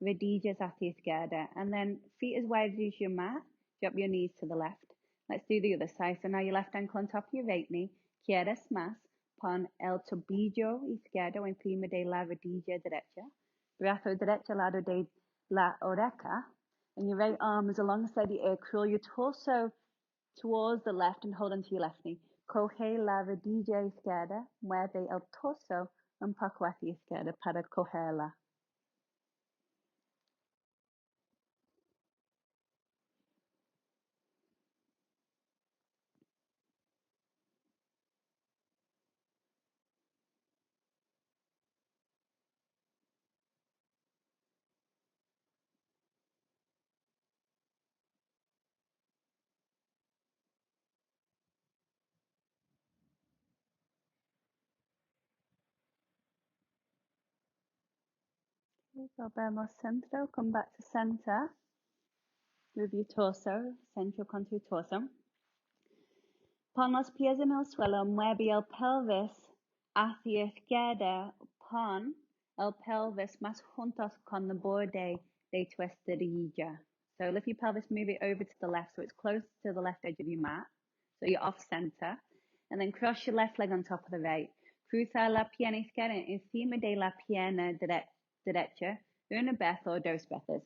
rodillas hacia izquierda. And then feet as wide as your mat, drop your knees to the left. Let's do the other side. So now your left ankle on top of your right knee. Quieres más, pon el tobillo izquierdo encima de la rodilla derecha. Brazo derecho al lado de la oreja. And your right arm is alongside the ear. Curl your torso towards the left and hold onto your left knee. Coge la rodilla izquierda, mueve el torso un poco hacia izquierda para cogerla. Volvemos centro, come back to center. Move your torso, centro con tu torso. Pon los pies en el suelo, mueve el pelvis hacia izquierda, pon el pelvis más juntos con el borde de tu estadilla. So lift your pelvis, move it over to the left so it's close to the left edge of your mat. So you're off center. And then cross your left leg on top of the right. Cruza la pierna izquierda encima de la pierna derecha, una vez or dos veces.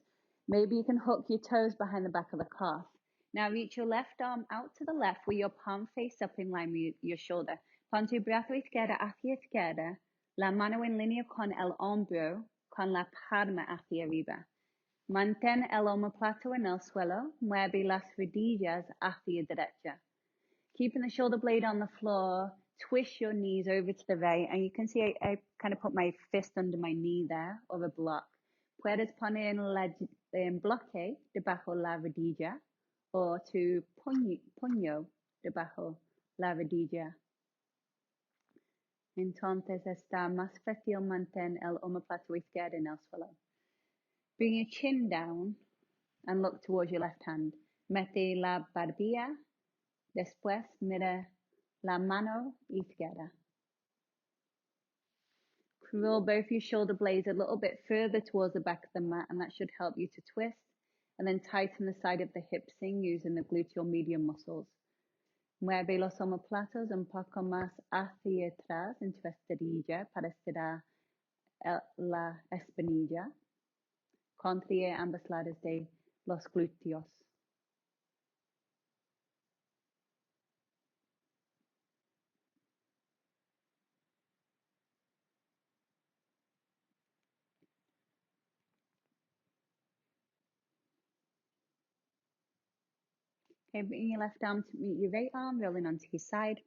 Maybe you can hook your toes behind the back of the calf. Now reach your left arm out to the left with your palm face up in line with your shoulder. Pon tu brazo izquierdo hacia izquierda, la mano en línea con el hombro, con la palma hacia arriba. Mantén el omoplato en el suelo, mueve las rodillas hacia derecha. Keeping the shoulder blade on the floor, twist your knees over to the right, and you can see I kind of put my fist under my knee there, or a block. Puedes poner el bloque debajo la rodilla, o tu puño debajo la rodilla. Entonces está más fácil mantener el omoplato izquierdo en el suelo. Bring your chin down and look towards your left hand. Mete la barbilla, después mira la mano izquierda. Curl both your shoulder blades a little bit further towards the back of the mat, and that should help you to twist. And then tighten the side of the hip seam using the gluteal medium muscles. Mueve los omoplatos un poco más hacia atrás en tu estadilla para estirar la espinilla. Contrae ambos lados de los glúteos. Okay, bring your left arm to meet your right arm, rolling onto your side.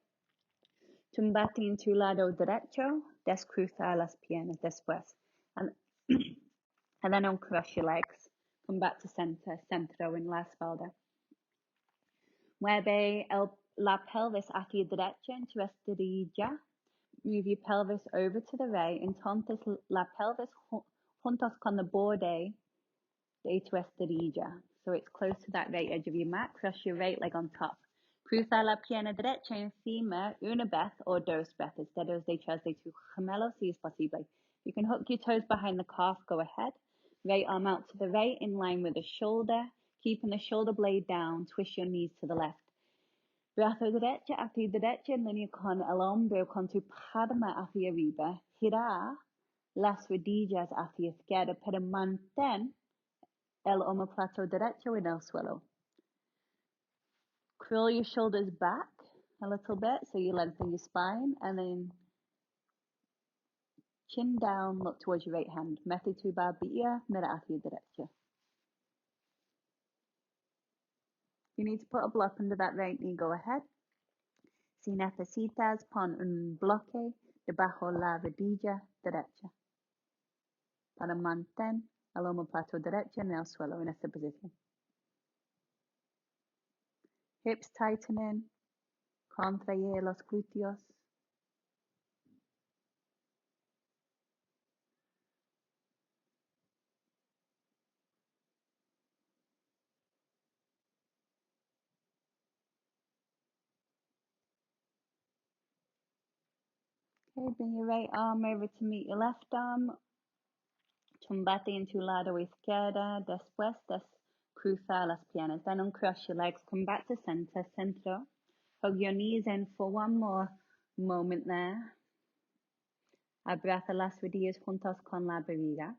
Tumbate en tu lado derecho, descruza las piernas después. And then uncross your legs. Come back to center, centro en la espalda. Mueve el la pelvis hacia derecha en tu esterilla. Move your pelvis over to the right. Entonces la pelvis juntos con the borde de tu esterilla. So it's close to that right edge of your mat. Cross your right leg on top. Cruza la pierna derecha encima una vez o dos veces. Dedos detrás de tu gemelo si es posible. You can hook your toes behind the calf. Go ahead. Right arm out to the right in line with the shoulder. Keeping the shoulder blade down. Twist your knees to the left. Brazo derecha hacia derecha en línea con el hombro con tu palma hacia arriba. Gira las rodillas hacia izquierda, pero mantén el omoplato derecho en el suelo. Curl your shoulders back a little bit so you lengthen your spine, and then chin down, look towards your right hand. Mete tu barbilla, mira hacia derecha. If you need to put a block under that right knee, go ahead. Si necesitas, pon un bloque debajo la rodilla derecha para mantener el omoplato derecho en el suelo en esta posición. Hips tightening, contraye los glúteos. Okay, bring your right arm over to meet your left arm. Tumbate en tu lado izquierda. Después cruza las piernas. Then uncross your legs. Come back to center. Centro. Hug your knees in for one more moment there. Abraza las rodillas juntas con la barriga.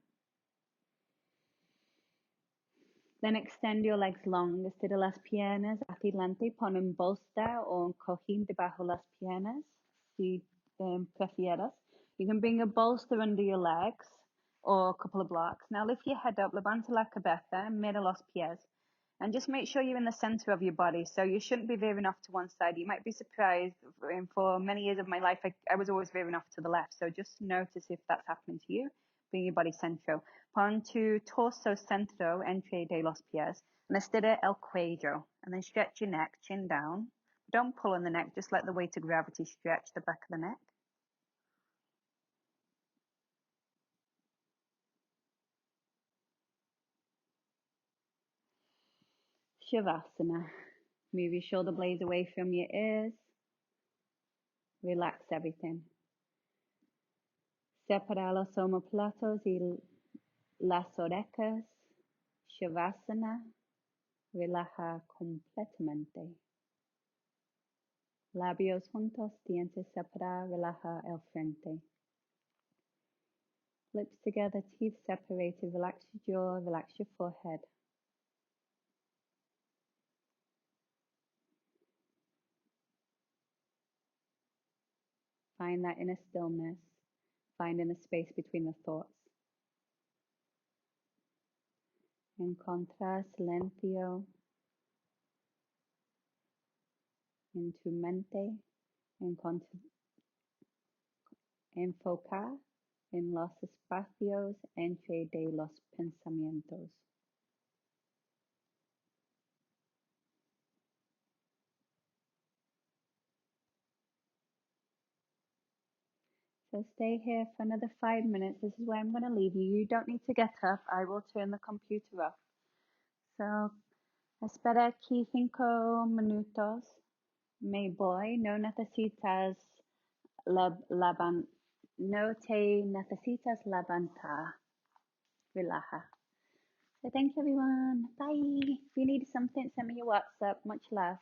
Then extend your legs long. Estira las piernas hacia adelante. Pon un bolster o un cojín debajo las piernas, si prefieres. You can bring a bolster under your legs or a couple of blocks. Now lift your head up, levanta la cabeza, mira los pies. And just make sure you're in the center of your body. So you shouldn't be veering off to one side. You might be surprised. For many years of my life, I was always veering off to the left. So just notice if that's happening to you. Bring your body centro. Pon tu torso centro entre de los pies. And estira el cuello. And then stretch your neck, chin down. Don't pull on the neck. Just let the weight of gravity stretch the back of the neck. Shavasana. Move your shoulder blades away from your ears. Relax everything. Separa los omoplatos y las orejas. Shavasana. Relaja completamente. Labios juntos, dientes separados, relaja el frente. Lips together, teeth separated. Relax your jaw, relax your forehead. Find that inner stillness. Finding the space between the thoughts. Encontrar silencio en tu mente. Enfocar en los espacios entre de los pensamientos. So stay here for another 5 minutes. This is where I'm going to leave you. You don't need to get up. I will turn the computer off. So, espera aquí 5 minutos. Me voy. No necesitas no te necesitas levantar. Relaja. So thank you everyone. Bye. If you need something, send me your WhatsApp. Much love.